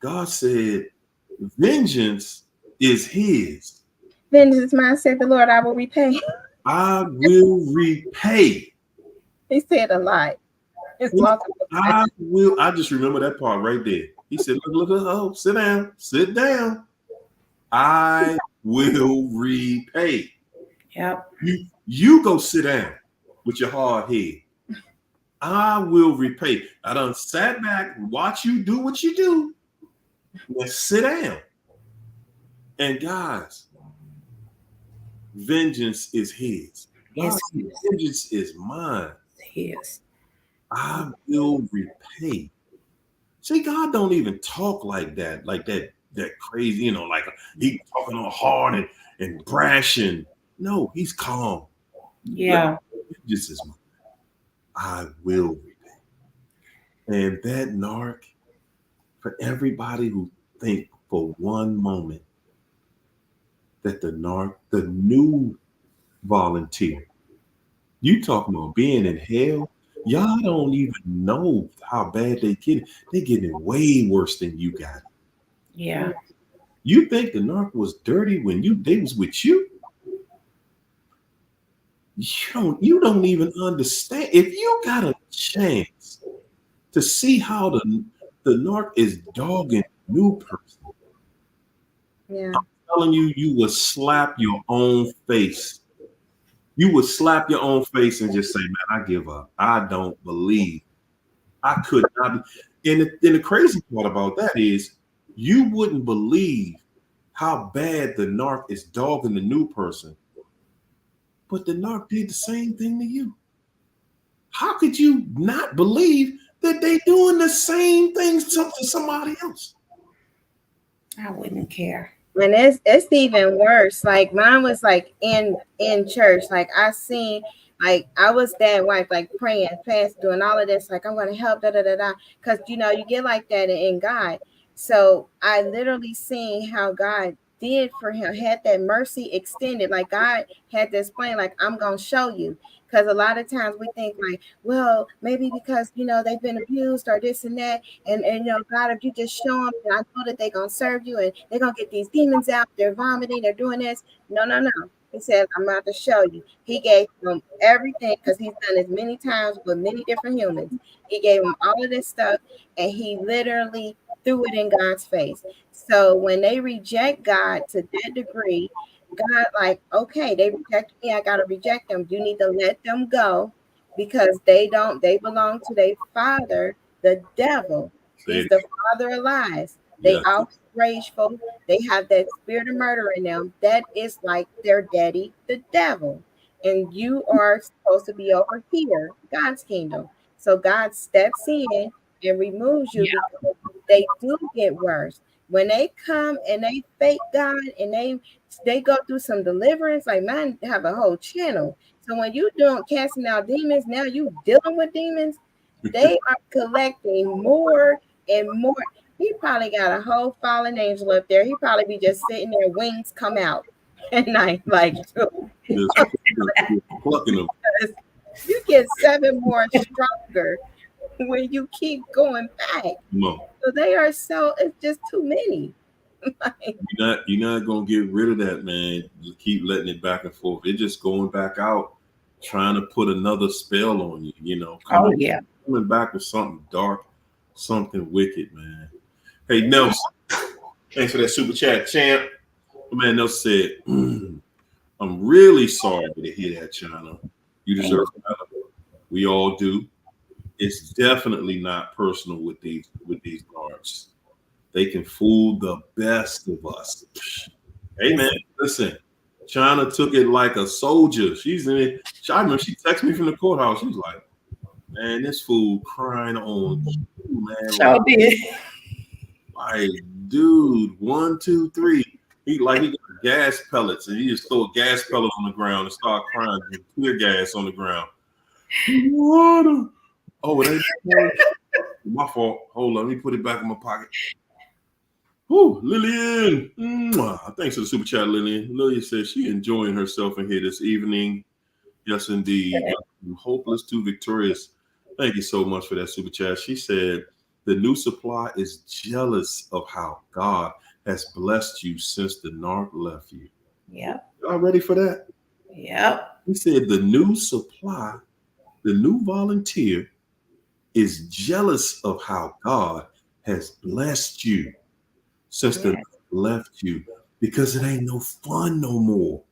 God said, vengeance is his. Vengeance is mine, said the Lord, I will repay. I will repay. He said a lot. It's multiple times. I just remember that part right there. He said, look, sit down. I will repay. Yep. You go sit down with your hard head. I will repay. I done sat back, watch you do what you do. Let's sit down. And guys, vengeance is his. Yes. Vengeance is mine. Yes. I will repay. See, God don't even talk like that crazy, like he talking all hard and brash and no, he's calm. Yeah. Vengeance is mine. I will repay. And that narc, for everybody who think for one moment that the new volunteer, you talking about being in hell, y'all don't even know how bad they get it. They getting it way worse than you got it. Yeah. You think the narc was dirty when they was with you? You don't even understand. If you got a chance to see how the narc is dogging new person, Yeah. I'm telling you, you would slap your own face. You would slap your own face and just say, man, I give up. I don't believe. I could not be. And the crazy part about that is you wouldn't believe how bad the narc is dogging the new person but the narc did the same thing to you. How could you not believe that they doing the same things to somebody else? I wouldn't care. And it's even worse. Like mine was like in church. Like I seen, like I was that wife, like praying, fast, doing all of this. Like I'm gonna help, da da da da. Because you know you get like that in God. So I literally seen how God did for him, had that mercy extended. Like God had to explain, like I'm gonna show you. Because a lot of times we think like, well, maybe because you know they've been abused or this and that, and you know, God, if you just show them, and I know that they're gonna serve you and they're gonna get these demons out, they're vomiting, they're doing this. No, no, no. He said, I'm about to show you. He gave them everything because he's done this many times with many different humans. He gave them all of this stuff and he literally threw it in God's face. So when they reject God to that degree, God, like, okay, they reject me, I gotta reject them. You need to let them go because they belong to their father, the devil. He's the father of lies. They Yeah. are rageful. They have that spirit of murder in them. That is like their daddy, the devil. And you are supposed to be over here, God's kingdom. So God steps in and removes you because they do get worse. When they come and they fake God and they go through some deliverance, like mine have a whole channel. So when you doing casting out demons, now you dealing with demons, they are collecting more and more. He probably got a whole fallen angel up there. He probably be just sitting there, wings come out at night, like Just plucking them. you get 7 more stronger when you keep going back. No. So they are it's just too many. Like, You're not gonna get rid of that, man. You keep letting it back and forth. It's just going back out, trying to put another spell on you, you know. Oh yeah. Coming back with something dark, something wicked, man. Hey Nelson, thanks for that super chat, champ. My man Nelson said, I'm really sorry to hear that, China. You deserve better. We all do. It's definitely not personal with these guards. They can fool the best of us. Hey man, listen. China took it like a soldier. She's in it. I remember she texted me from the courthouse. She was like, "Man, this fool crying on you, man." So did. Like, dude, 1, 2, 3. He got gas pellets, and he just throw a gas pellet on the ground and start crying with tear gas on the ground. Water. Oh, it ain't my fault. Hold on, let me put it back in my pocket. Whoo, Lillian. Thanks for the super chat, Lillian. Lillian says she enjoying herself in here this evening. Yes, indeed. From hopeless to victorious. Thank you so much for that super chat. She said the new supply is jealous of how God has blessed you since the narc left you. Yep. Y'all ready for that? Yep. He said the new supply, the new volunteer is jealous of how God has blessed you since the narc left you because it ain't no fun no more.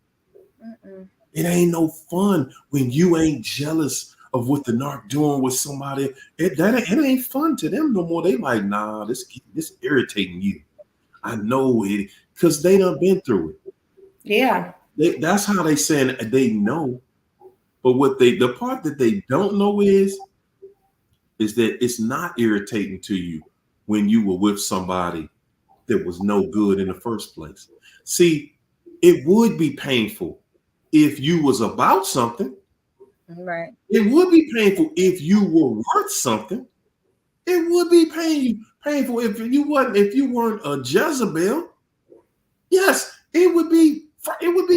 It ain't no fun when you ain't jealous of what the narc doing with somebody. It ain't fun to them no more. They like, nah, this irritating you. I know it because they done been through it. Yeah. That's how they saying they know. But the part that they don't know is that it's not irritating to you when you were with somebody that was no good in the first place. See, it would be painful if you was about something. right. It would be painful if you were worth something. It would be painful if you weren't a Jezebel. Yes, it would be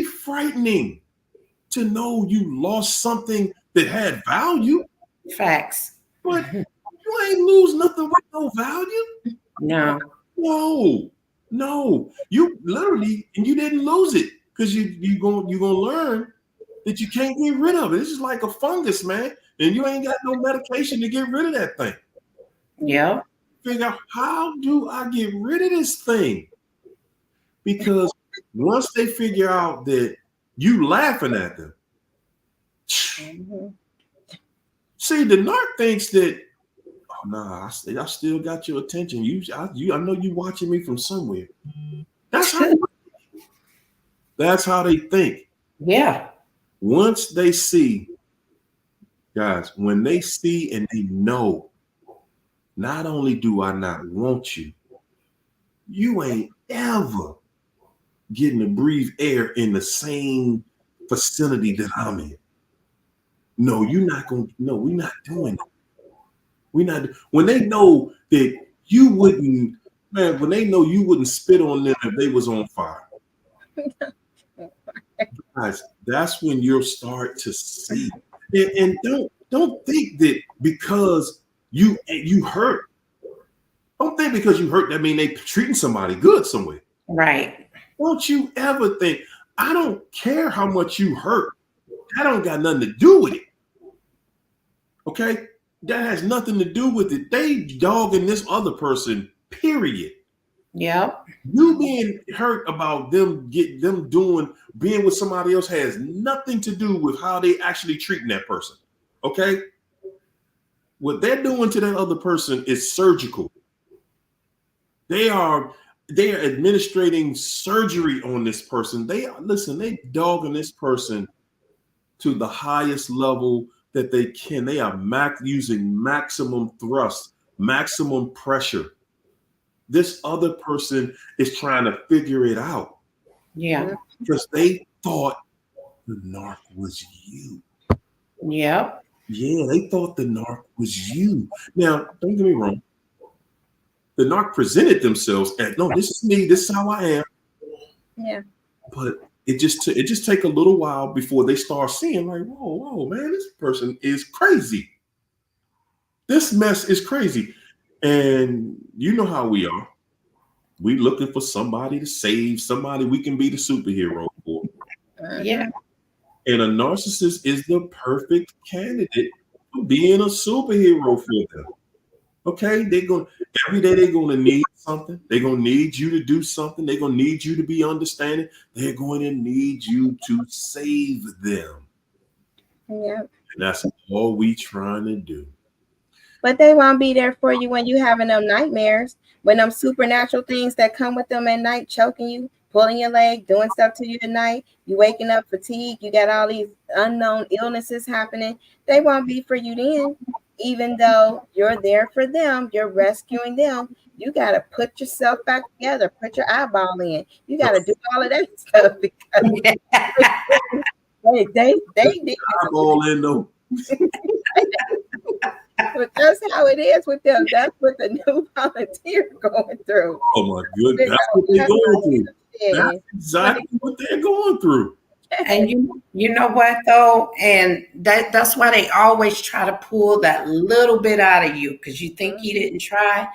frightening to know you lost something that had value. Facts. But you ain't lose nothing with no value. No. No. You literally, and you didn't lose it because you're gonna learn that you can't get rid of it. This is like a fungus, man, and you ain't got no medication to get rid of that thing. Yep. Figure out, how do I get rid of this thing? Because once they figure out that you laughing at them, see, the narc thinks that, oh nah, I still got your attention. I know you watching me from somewhere. That's how they think. Yeah. Once they see, guys, when they see and they know, not only do I not want you, you ain't ever getting to breathe air in the same vicinity that I'm in. No, you're not going to, no, we're not doing it. We're not, when they know that you wouldn't, man, when they know you wouldn't spit on them if they was on fire. Guys, that's when you'll start to see. And don't think that because you hurt, don't think because you hurt that mean they treating somebody good somewhere. Right. Don't you ever think, I don't care how much you hurt. That don't got nothing to do with it. Okay? That has nothing to do with it. They dogging this other person, period. Yep. You being hurt about them being with somebody else has nothing to do with how they actually treating that person. Okay? What they're doing to that other person is surgical. They are administrating surgery on this person. They dogging this person to the highest level that they can. They are using maximum thrust, maximum pressure. This other person is trying to figure it out. Yeah. Because they thought the narc was you. Yep. Yeah, they thought the narc was you. Now, don't get me wrong. The narc presented themselves as, no, this is me. This is how I am. Yeah. But it just take a little while before they start seeing like, whoa, man, this person is crazy. This mess is crazy. And you know how we are. We looking for somebody to save, somebody we can be the superhero for. Yeah. And a narcissist is the perfect candidate for being a superhero for them. Okay, every day they're gonna need something. They're gonna need you to do something. They're gonna need you to be understanding. They're going to need you to save them. Yeah. And that's all we trying to do. But they won't be there for you when you having them nightmares, when them supernatural things that come with them at night, choking you, pulling your leg, doing stuff to you at night, you waking up fatigued, you got all these unknown illnesses happening. They won't be for you then. Even though you're there for them, you're rescuing them, you got to put yourself back together, put your eyeball in. You got to do all of that stuff because they need eyeball in though. But that's how it is with them. That's what the new volunteer going through. Oh my goodness, that's what they're going through. That's exactly what they're going through. And you know what though, and that's why they always try to pull that little bit out of you because you think he didn't try,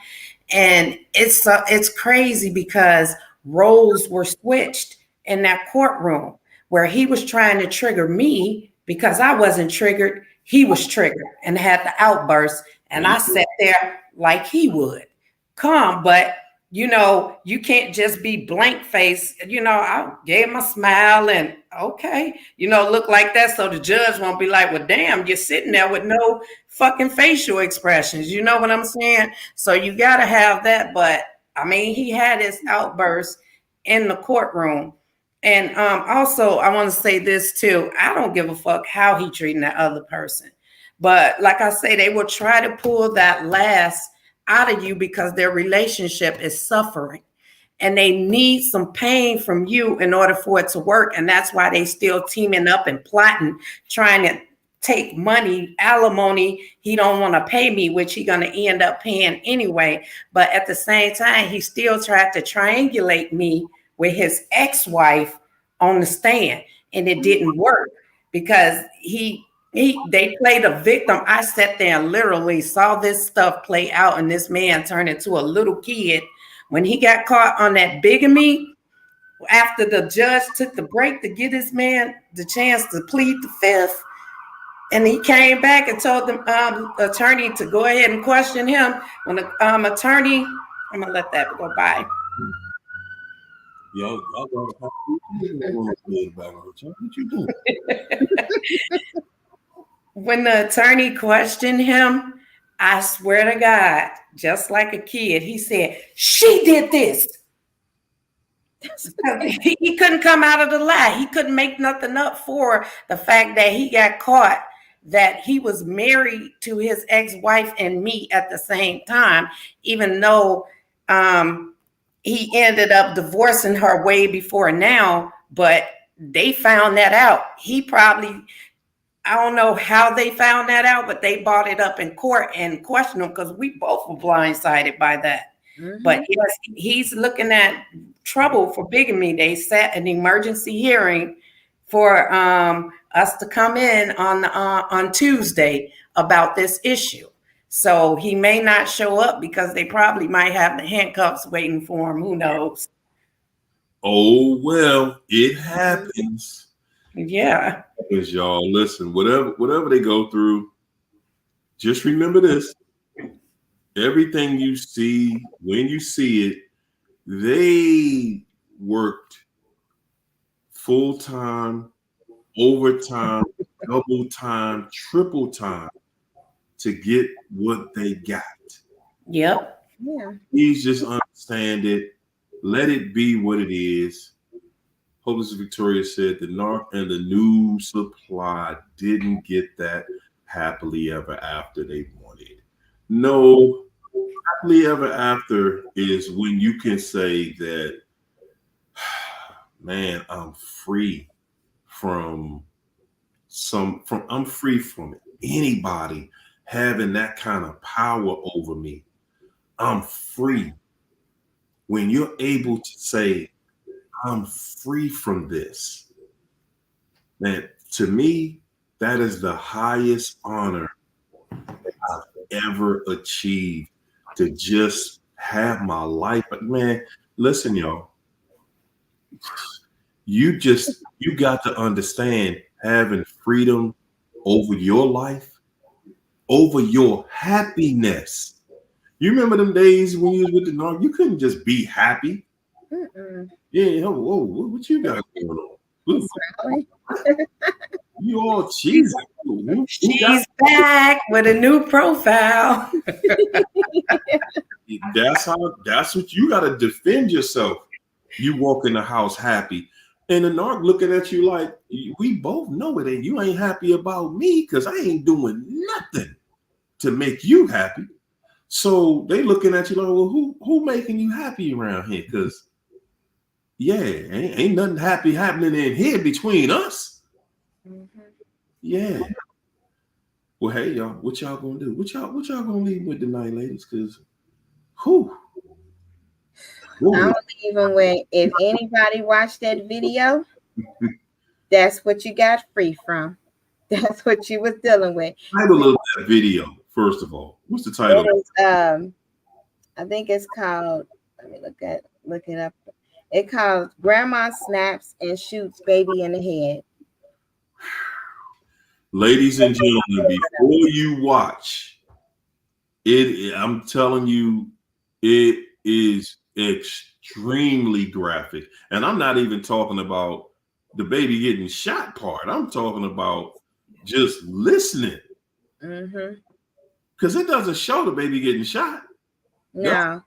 and it's crazy because roles were switched in that courtroom where he was trying to trigger me because I wasn't triggered. He was triggered and had the outburst, and I sat there like he would, calm, but. You can't just be blank face. I gave him a smile and okay, look like that. So the judge won't be like, well, damn, you're sitting there with no fucking facial expressions. You know what I'm saying? So you got to have that. But I mean, he had his outburst in the courtroom. And also, I want to say this too. I don't give a fuck how he treating that other person. But like I say, they will try to pull that last out of you because their relationship is suffering and they need some pain from you in order for it to work. And that's why they still teaming up and plotting, trying to take money, alimony. He don't want to pay me, which he going to end up paying anyway. But at the same time, he still tried to triangulate me with his ex-wife on the stand, and it didn't work because they played a victim. I sat there and literally saw this stuff play out, and this man turned into a little kid. When he got caught on that bigamy, after the judge took the break to give this man the chance to plead the fifth, and he came back and told the attorney to go ahead and question him. When the attorney, I'm going to let that go by. Y'all what you doing? When the attorney questioned him, I swear to God, just like a kid, he said, she did this. He couldn't come out of the lie. He couldn't make nothing up for the fact that he got caught, that he was married to his ex-wife and me at the same time, even though he ended up divorcing her way before now. But they found that out. He probably, I don't know how they found that out, but they brought it up in court and questioned him, because we both were blindsided by that. Mm-hmm. But yes, he's looking at trouble for bigamy. They set an emergency hearing for us to come in on Tuesday about this issue. So he may not show up because they probably might have the handcuffs waiting for him. Who knows? Oh, well, it happens. Yeah. Because y'all, listen, whatever they go through, just remember this. Everything you see, when you see it, they worked full-time, overtime, double time, triple time to get what they got. Yep. Yeah. Please just understand it. Let it be what it is. Hopeless Victoria said the narc and the new supply didn't get that happily ever after they wanted. No, happily ever after is when you can say that, man, I'm free from anybody having that kind of power over me. I'm free. When you're able to say, I'm free from this, man, to me, that is the highest honor that I've ever achieved, to just have my life. But man, listen, y'all, you got to understand, having freedom over your life, over your happiness. You remember them days when you was with the narc, you couldn't just be happy. Mm-mm. Yeah, whoa, what you got going on? You all cheesy. She's back with a new profile. That's what you got to defend yourself. You walk in the house happy, and the narc looking at you like, we both know it, and you ain't happy about me because I ain't doing nothing to make you happy. So they looking at you like, well, who making you happy around here? Because yeah, ain't nothing happy happening in here between us. Mm-hmm. Yeah. Well, hey y'all, what y'all gonna do? What y'all gonna leave with tonight, ladies? Because who? I'm leaving with, if anybody watched that video, that's what you got free from. That's what you was dealing with. Title of that video, first of all. What's the title? It is, I think it's called, let me look it up. It calls Grandma Snaps and Shoots Baby in the Head. Ladies and gentlemen, before you watch it, I'm telling you, it is extremely graphic. And I'm not even talking about the baby getting shot part. I'm talking about just listening. Because it doesn't show the baby getting shot. No,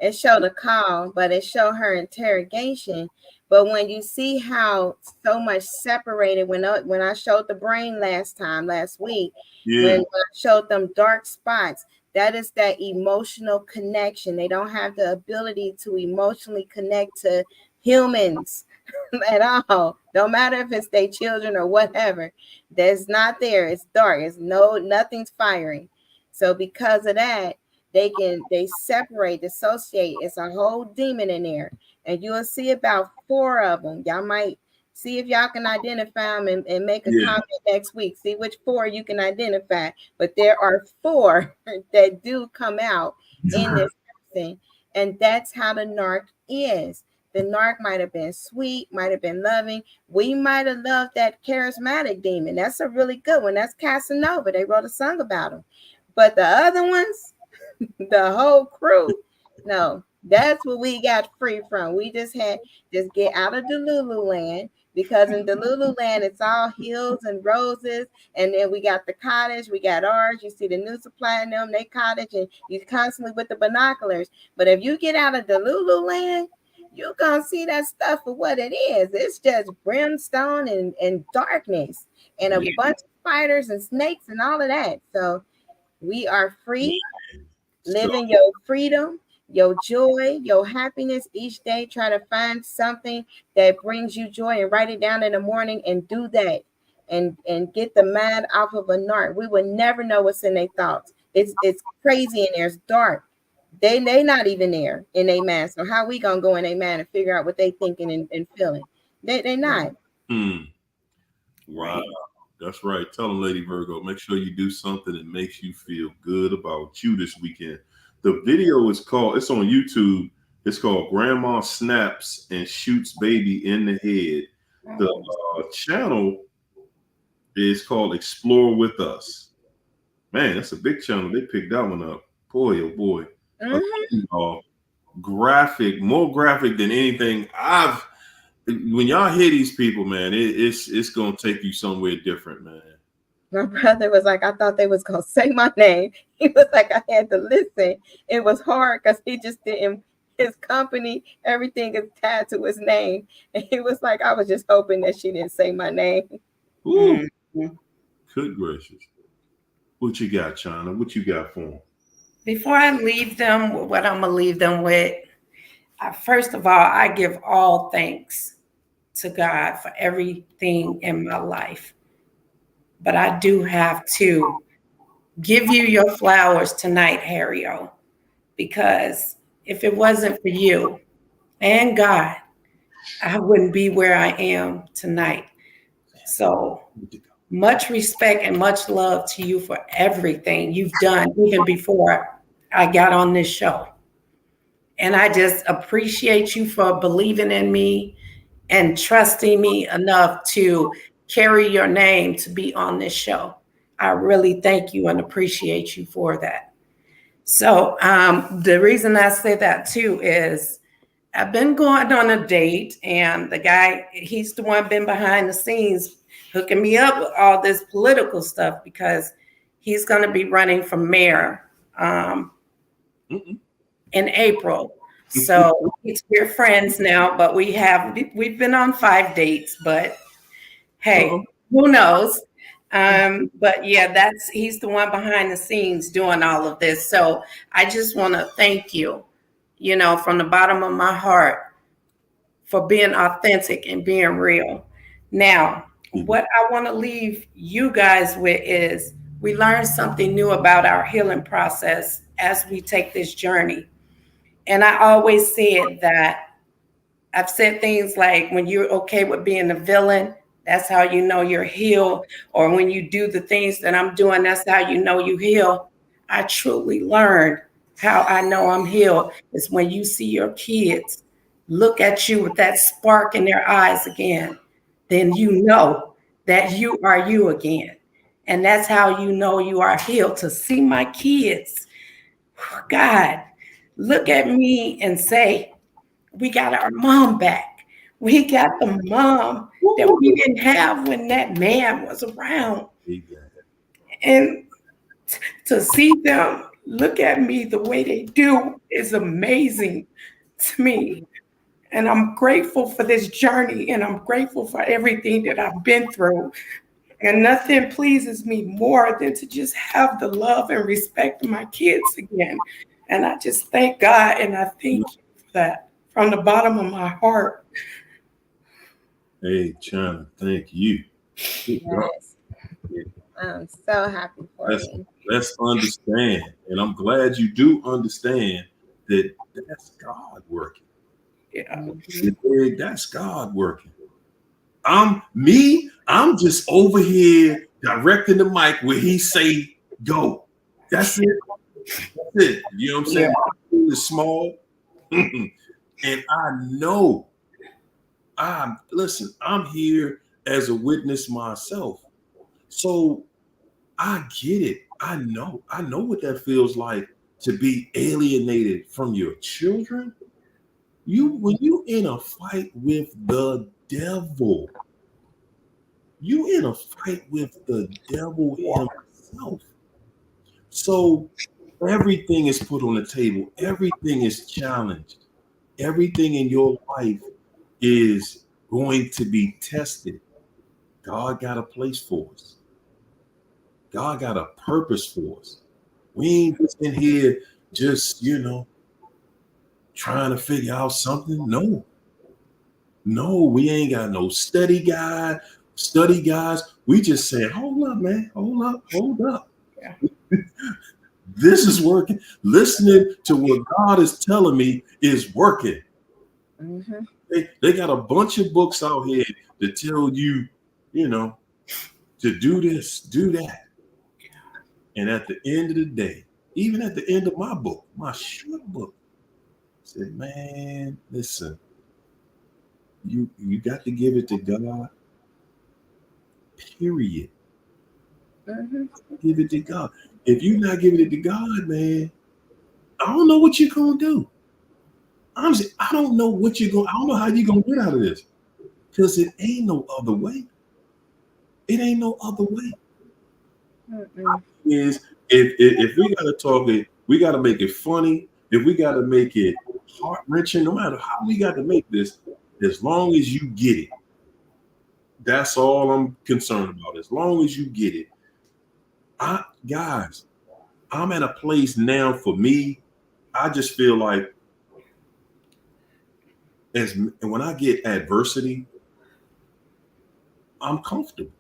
it showed a call, but it showed her interrogation. But when you see how so much separated, when I showed the brain last week, when I showed them dark spots, that is that emotional connection. They don't have the ability to emotionally connect to humans at all. Don't matter if it's their children or whatever. That's not there. It's dark. Nothing's firing. So because of that, they separate, dissociate. It's a whole demon in there. And you'll see about 4 of them. Y'all might see if y'all can identify them and make a comment next week. See which 4 you can identify. But there are 4 that do come out in this person. And that's how the narc is. The narc might have been sweet, might have been loving. We might have loved that charismatic demon. That's a really good one. That's Casanova. They wrote a song about him. But the other ones, the whole crew, no. That's what we got free from. We just get out of Delulu land, because in Delulu land it's all hills and roses, and then we got the cottage, we got ours. You see the new supply in them, they cottage, and you constantly with the binoculars. But if you get out of Delulu land, you're gonna see that stuff for what it is. It's just brimstone and darkness and a Yeah. bunch of spiders and snakes and all of that. So we are free, So, living your freedom, your joy, your happiness each day. Try to find something that brings you joy and write it down in the morning and do that. And get the mind off of a narc. We will never know what's in their thoughts. It's crazy in there. It's dark. They not even there in their mind. So how we gonna go in their mind and figure out what they thinking and feeling? They not. wow. Right. That's right. Tell them, Lady Virgo, make sure you do something that makes you feel good about you this weekend. The video is called, it's on YouTube. It's called Grandma Snaps and Shoots Baby in the Head. The channel is called Explore With Us. Man, that's a big channel. They picked that one up. Boy, oh boy. Graphic, more graphic than anything I've. When y'all hear these people, man, it's gonna take you somewhere different, man. My brother was like, I thought they was gonna say my name. He was like, I had to listen. It was hard because he just didn't. His company, everything is tied to his name, and he was like, I was just hoping that she didn't say my name. Ooh, good gracious! What you got, China? What you got for them? Before I leave them, what I'm gonna leave them with, first of all, I give all thanks to God for everything in my life. But I do have to give you your flowers tonight, Harry-O, because if it wasn't for you and God, I wouldn't be where I am tonight. So much respect and much love to you for everything you've done, even before I got on this show. And I just appreciate you for believing in me and trusting me enough to carry your name to be on this show. I really thank you and appreciate you for that. So the reason I say that too is I've been going on a date, and the guy, he's the one been behind the scenes hooking me up with all this political stuff because he's going to be running for mayor in April. So we're friends now, but we've been on 5 dates, but hey, who knows? But yeah, he's the one behind the scenes doing all of this. So I just want to thank you, from the bottom of my heart for being authentic and being real. Now, what I want to leave you guys with is we learn something new about our healing process as we take this journey. And I always said that I've said things like, when you're okay with being a villain, that's how you know you're healed. Or when you do the things that I'm doing, that's how you know you heal. I truly learned how I know I'm healed is when you see your kids look at you with that spark in their eyes again, then you know that you are you again. And that's how you know you are healed, to see my kids, God, look at me and say, we got our mom back. We got the mom that we didn't have when that man was around. And to see them look at me the way they do is amazing to me. And I'm grateful for this journey, and I'm grateful for everything that I've been through. And nothing pleases me more than to just have the love and respect of my kids again. And I just thank God, and I thank you for that from the bottom of my heart. Hey, China, thank you. Yes. I'm so happy for you. Let's understand, and I'm glad you do understand that that's God working. Yeah. That's God working. I'm just over here directing the mic where he say go. That's it. That's it. You know what I'm saying? My pool is small. And I know I'm here as a witness myself. So I get it. I know what that feels like to be alienated from your children. When you in a fight with the devil, you in a fight with the devil himself. So everything is put on the table. Everything is challenged. everything in your life is going to be tested. God got a place for us. God got a purpose for us. We ain't just in here just, trying to figure out something. No, we ain't got no study guys. We just saying, hold up, man. Hold up. Yeah. This is working. Listening to what God is telling me is working. Mm-hmm. They got a bunch of books out here to tell you, to do this, do that. And at the end of the day, even at the end of my book, my short book, I said, man, listen, you got to give it to God. Period. Mm-hmm. Give it to God. If you're not giving it to God, man, I don't know what you're gonna do. Honestly, I don't know how you're gonna get out of this. Because it ain't no other way. It ain't no other way. Mm-mm. Is if we gotta talk it, we gotta make it funny. If we gotta make it heart-wrenching, no matter how we got to make this, as long as you get it. That's all I'm concerned about. As long as you get it. Guys, I'm at a place now for me. I just feel like when I get adversity, I'm comfortable.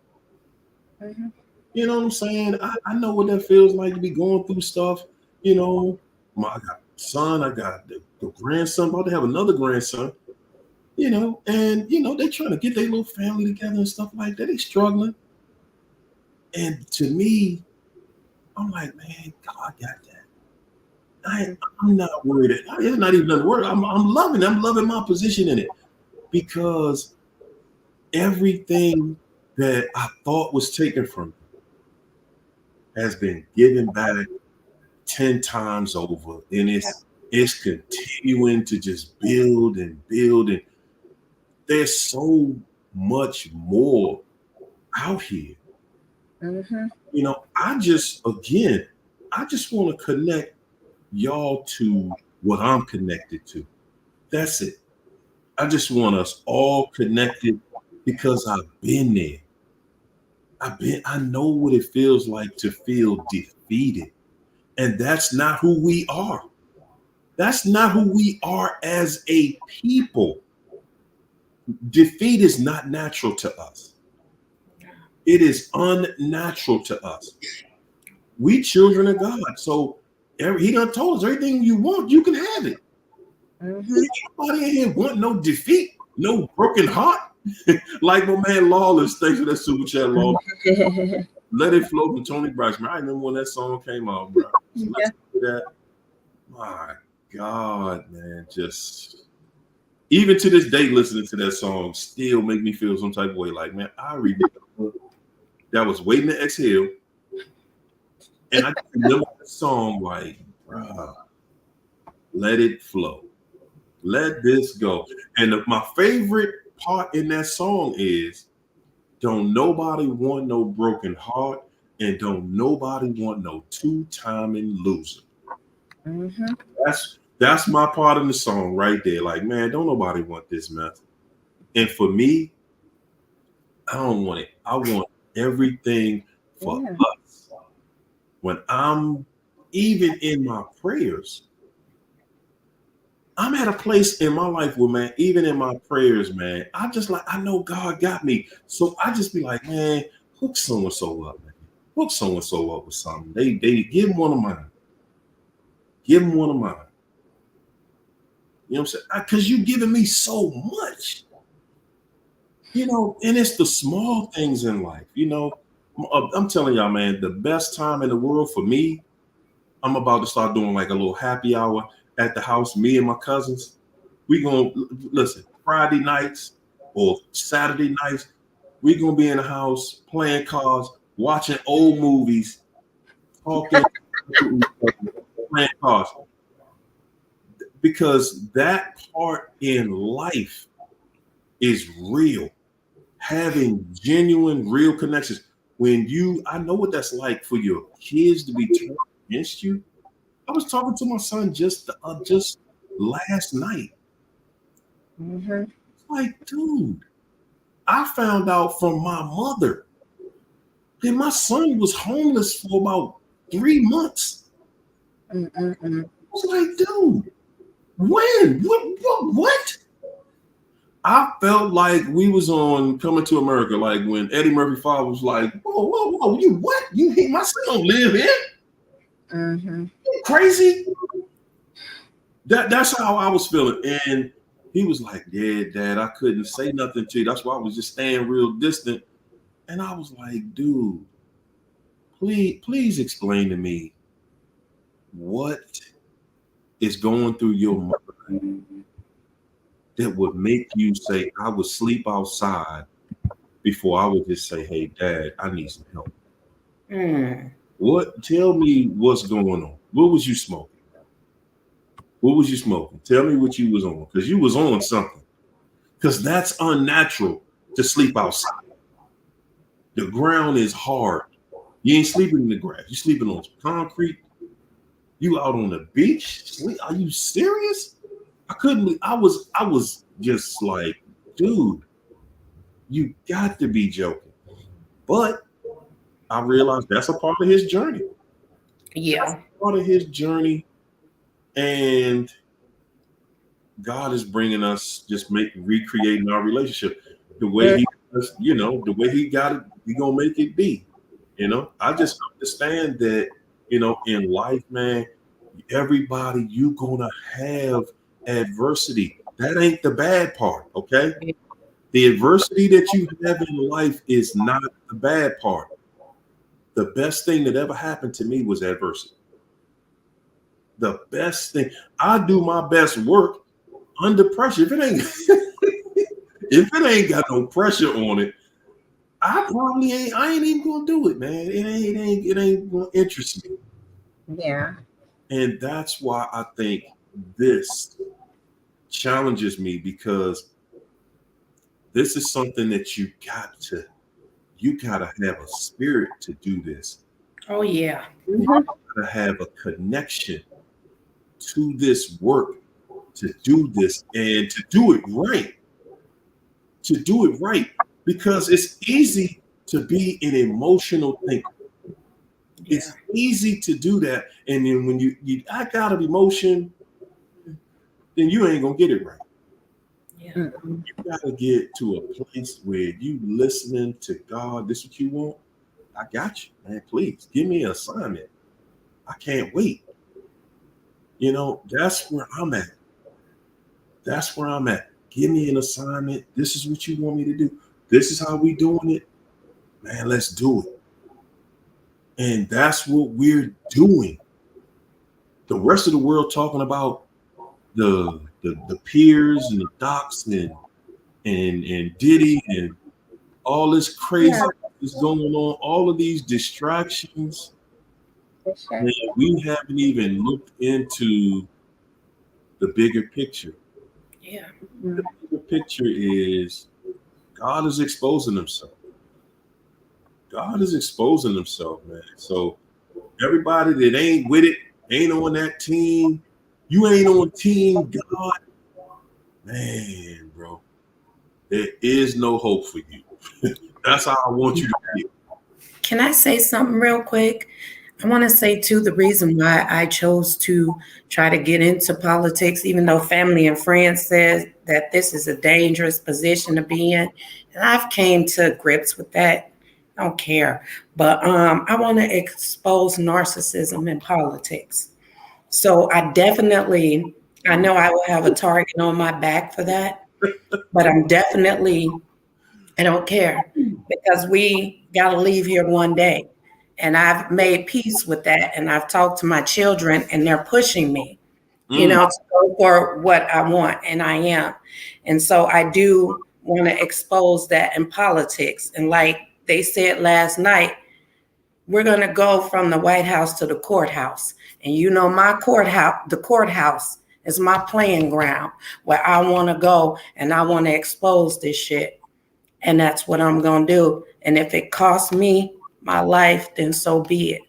Mm-hmm. You know what I'm saying? I know what that feels like to be going through stuff. I got a son, I got the grandson, about to have another grandson. And they trying to get their little family together and stuff like that. They struggling. And to me, I'm like, man, God got that. I'm not worried. It's not even another word. I'm loving my position in it, because everything that I thought was taken from me has been given back 10 times over. And it's continuing to just build and build. And there's so much more out here. Mm-hmm. I just want to connect y'all to what I'm connected to. That's it. I just want us all connected because I've been there. I know what it feels like to feel defeated. And that's not who we are. That's not who we are as a people. Defeat is not natural to us. It is unnatural to us. We children of God. So he done told us everything you want, you can have it. Mm-hmm. Nobody in here want no defeat, no broken heart. Like my man Lawless, thanks for that super chat, Lawless. Let It Flow from Tony Braxton. I remember when that song came out, bro. So Yeah. that. My God, man, just even to this day, listening to that song still make me feel some type of way. Like, man, I remember that was Waiting to Exhale, and I remember the song like, bro, let it flow, let this go. And my favorite part in that song is, don't nobody want no broken heart, and don't nobody want no two-timing loser. Mm-hmm. That's my part of the song right there. Like, man, don't nobody want this mess. And for me, I don't want it. I want everything for us. When I'm even in my prayers, I'm at a place in my life where, man, even in my prayers, man, I know God got me. So I just be like, man, hook so-and-so up, man. Hook so-and-so up with something. They give him one of mine. Give him one of mine. You know what I'm saying? Because you're giving me so much. And it's the small things in life. I'm telling y'all, man, the best time in the world for me, I'm about to start doing like a little happy hour at the house, me and my cousins. We gonna listen, Friday nights or Saturday nights, we gonna be in the house playing cards, watching old movies, talking, playing cards. Because that part in life is real. Having genuine, real connections. I know what that's like for your kids to be turned against you. I was talking to my son just last night. Mm-hmm. It's like, dude, I found out from my mother that my son was homeless for about 3 months. Mm-mm-mm. I was like, dude, when? What? I felt like we was on Coming to America, like when Eddie Murphy father was like, whoa, you what? You hate my son don't live here? Mm-hmm. You crazy? That's how I was feeling. And he was like, yeah, Dad, I couldn't say nothing to you. That's why I was just staying real distant. And I was like, dude, please explain to me what is going through your mind that would make you say, I would sleep outside before I would just say, hey, Dad, I need some help. What? Tell me what's going on. What was you smoking? What was you smoking? Tell me what you was on, because you was on something. Because that's unnatural to sleep outside. The ground is hard. You ain't sleeping in the grass. You sleeping on concrete. You out on the beach. Are you serious? I couldn't. I was just like, dude, you got to be joking. But I realized that's a part of his journey. Yeah. That's part of his journey. And God is bringing us, just recreating our relationship the way he does, the way he got it, he gonna make it be. I just understand that, in life, man, everybody, you gonna have adversity. That ain't the bad part, okay? The adversity that you have in life is not the bad part. The best thing that ever happened to me was adversity. The best thing. I do my best work under pressure. If it ain't got no pressure on it, I ain't even gonna do it, man. It ain't gonna interest me. Yeah. And that's why I think this challenges me, because this is something that you gotta have a spirit to do this. Oh yeah. You gotta have a connection to this work, to do this, and to do it right. To do it right, because it's easy to be an emotional thinker. Yeah. It's easy to do that, and then when you act out of emotion, then you ain't gonna get it right. Yeah. You gotta get to a place where you listening to God. This is what you want? I got you, man. Please give me an assignment. I can't wait. That's where I'm at. That's where I'm at. Give me an assignment. This is what you want me to do. This is how we doing it. Man, let's do it. And that's what we're doing. The rest of the world talking about the peers and the docs and Diddy and all this crazy is going on, all of these distractions. And we haven't even looked into the bigger picture. Yeah. The bigger picture is God is exposing himself. God is exposing himself, man. So everybody that ain't with it, ain't on that team, you ain't on team God, man, bro, there is no hope for you. That's how I want you to feel. Can I say something real quick? I want to say, too, the reason why I chose to try to get into politics, even though family and friends said that this is a dangerous position to be in, and I've came to grips with that. I don't care. But I want to expose narcissism in politics. So I know I will have a target on my back for that, but I don't care, because we got to leave here one day. And I've made peace with that. And I've talked to my children, and they're pushing me, to go for what I want. And I am. And so I do want to expose that in politics. And like they said last night, we're going to go from the White House to the courthouse. And the courthouse is my playing ground where I want to go, and I want to expose this shit. And that's what I'm going to do. And if it costs me my life, then so be it.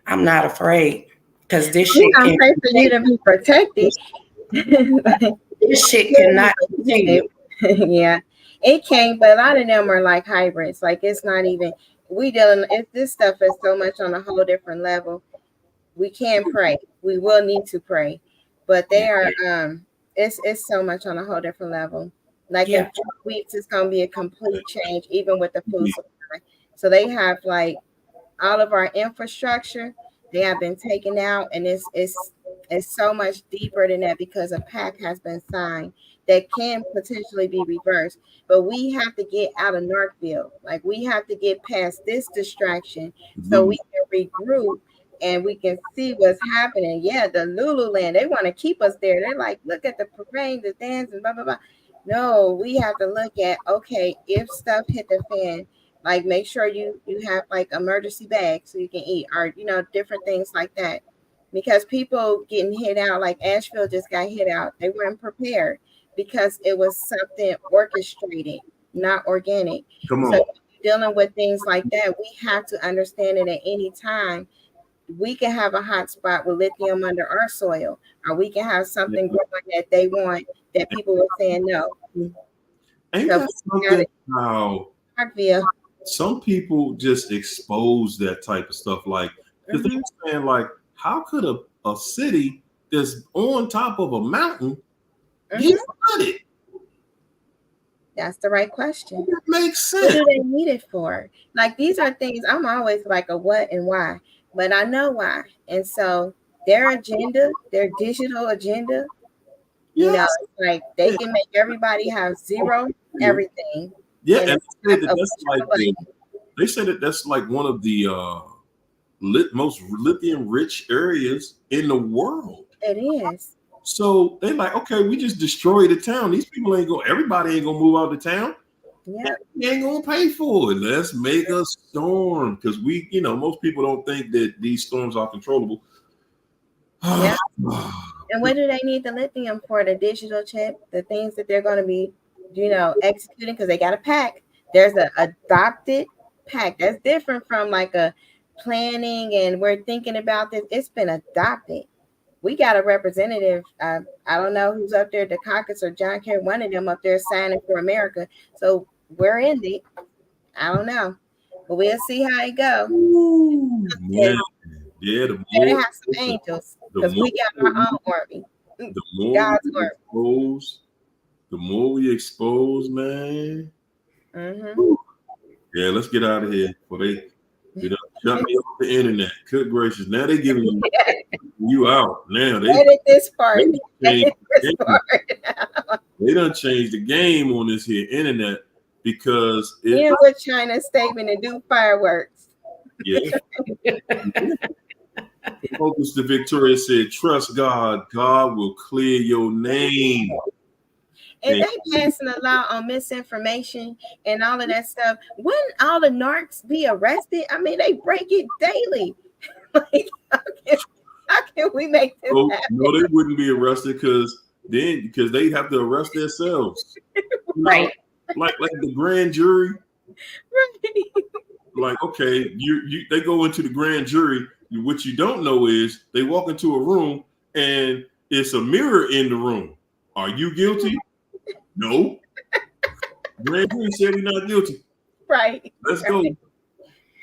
I'm not afraid, because this shit I'm can't praying for you to be protected. This shit cannot continue. Yeah, it can't. But a lot of them are like hybrids. Like it's not even. We dealing. If this stuff is so much on a whole different level. We can pray. We will need to pray, but they are. It's so much on a whole different level. Like in 2 weeks, it's gonna be a complete change, even with the food supply. So they have like all of our infrastructure. They have been taken out, and it's so much deeper than that because a pact has been signed that can potentially be reversed. But we have to get out of Narcville. Like we have to get past this distraction so we can regroup and we can see what's happening. Yeah, the Lululand, they want to keep us there. They're like, look at the parade, the dance, and blah, blah, blah. No, we have to look at, okay, if stuff hit the fan, like make sure you have like emergency bags so you can eat, or different things like that, because people getting hit out, like Asheville just got hit out. They weren't prepared because it was something orchestrated, not organic. Come on. So dealing with things like that, we have to understand it at any time. We can have a hot spot with lithium under our soil, or we can have something growing that they want that people were saying no. Ain't that something how some people just expose that type of stuff? Like, because they're saying, like, how could a city that's on top of a mountain get flooded? That's the right question. It makes sense. What do they need it for? Like, these are things I'm always like a what and why, but I know why. And so their agenda, their digital agenda, it's like they can make everybody have zero everything. Yeah, and they said that that's like one of the most lithium rich areas in the world. It is. So they're like, okay, we just destroyed the town. These people everybody ain't gonna move out of town. Yeah, they ain't gonna pay for it. Let's make a storm, because most people don't think that these storms are controllable. Yeah. And what do they need the lithium for? The digital chip, the things that they're going to be, executing, because they got a pack. There's an adopted pack that's different from like a planning and we're thinking about this. It's been adopted. We got a representative. I don't know who's up there, the caucus or John Kerry, one of them up there signing for America. So we're in it. I don't know, but we'll see how it goes. Yeah, the more have some angels, because we got our own army. The more we expose, man. Yeah, let's get out of here before they shut me off the internet. Good gracious, now they giving you out. Now they edit this part. They done changed the game on this here internet, because with China's statement and do fireworks. Yeah. Focus to Victoria said, trust God. God will clear your name. And they passing a law on misinformation and all of that stuff. Wouldn't all the narcs be arrested? I mean, they break it daily. Like, how can we make this happen? No, they wouldn't be arrested because they have to arrest themselves. Right. Like the grand jury. Right. Like, okay, they go into the grand jury. What you don't know is they walk into a room and it's a mirror in the room. Are you guilty? No. Grand jury said he's not guilty. Right. Let's go.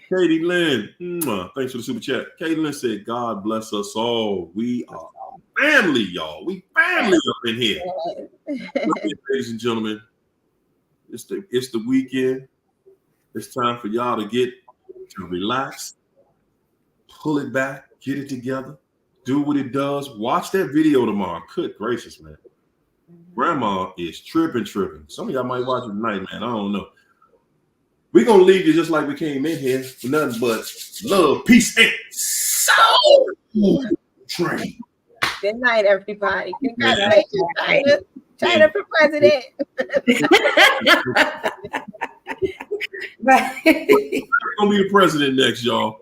Katie Lynn, thanks for the super chat. Katie Lynn said, God bless us all. We are family, y'all. We family up in here. Ladies and gentlemen, it's the weekend. It's time for y'all to relax, pull it back, get it together, do what it does. Watch that video tomorrow. Good gracious, man. Grandma is tripping. Some of y'all might watch it tonight, man. I don't know. We're going to leave you just like we came in here with nothing but love, peace, and soul train. Good night, everybody. Congratulations, China. China for president. Right. I'm gonna be the president next, y'all.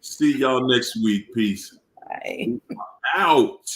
See y'all next week. Peace. Bye. Out.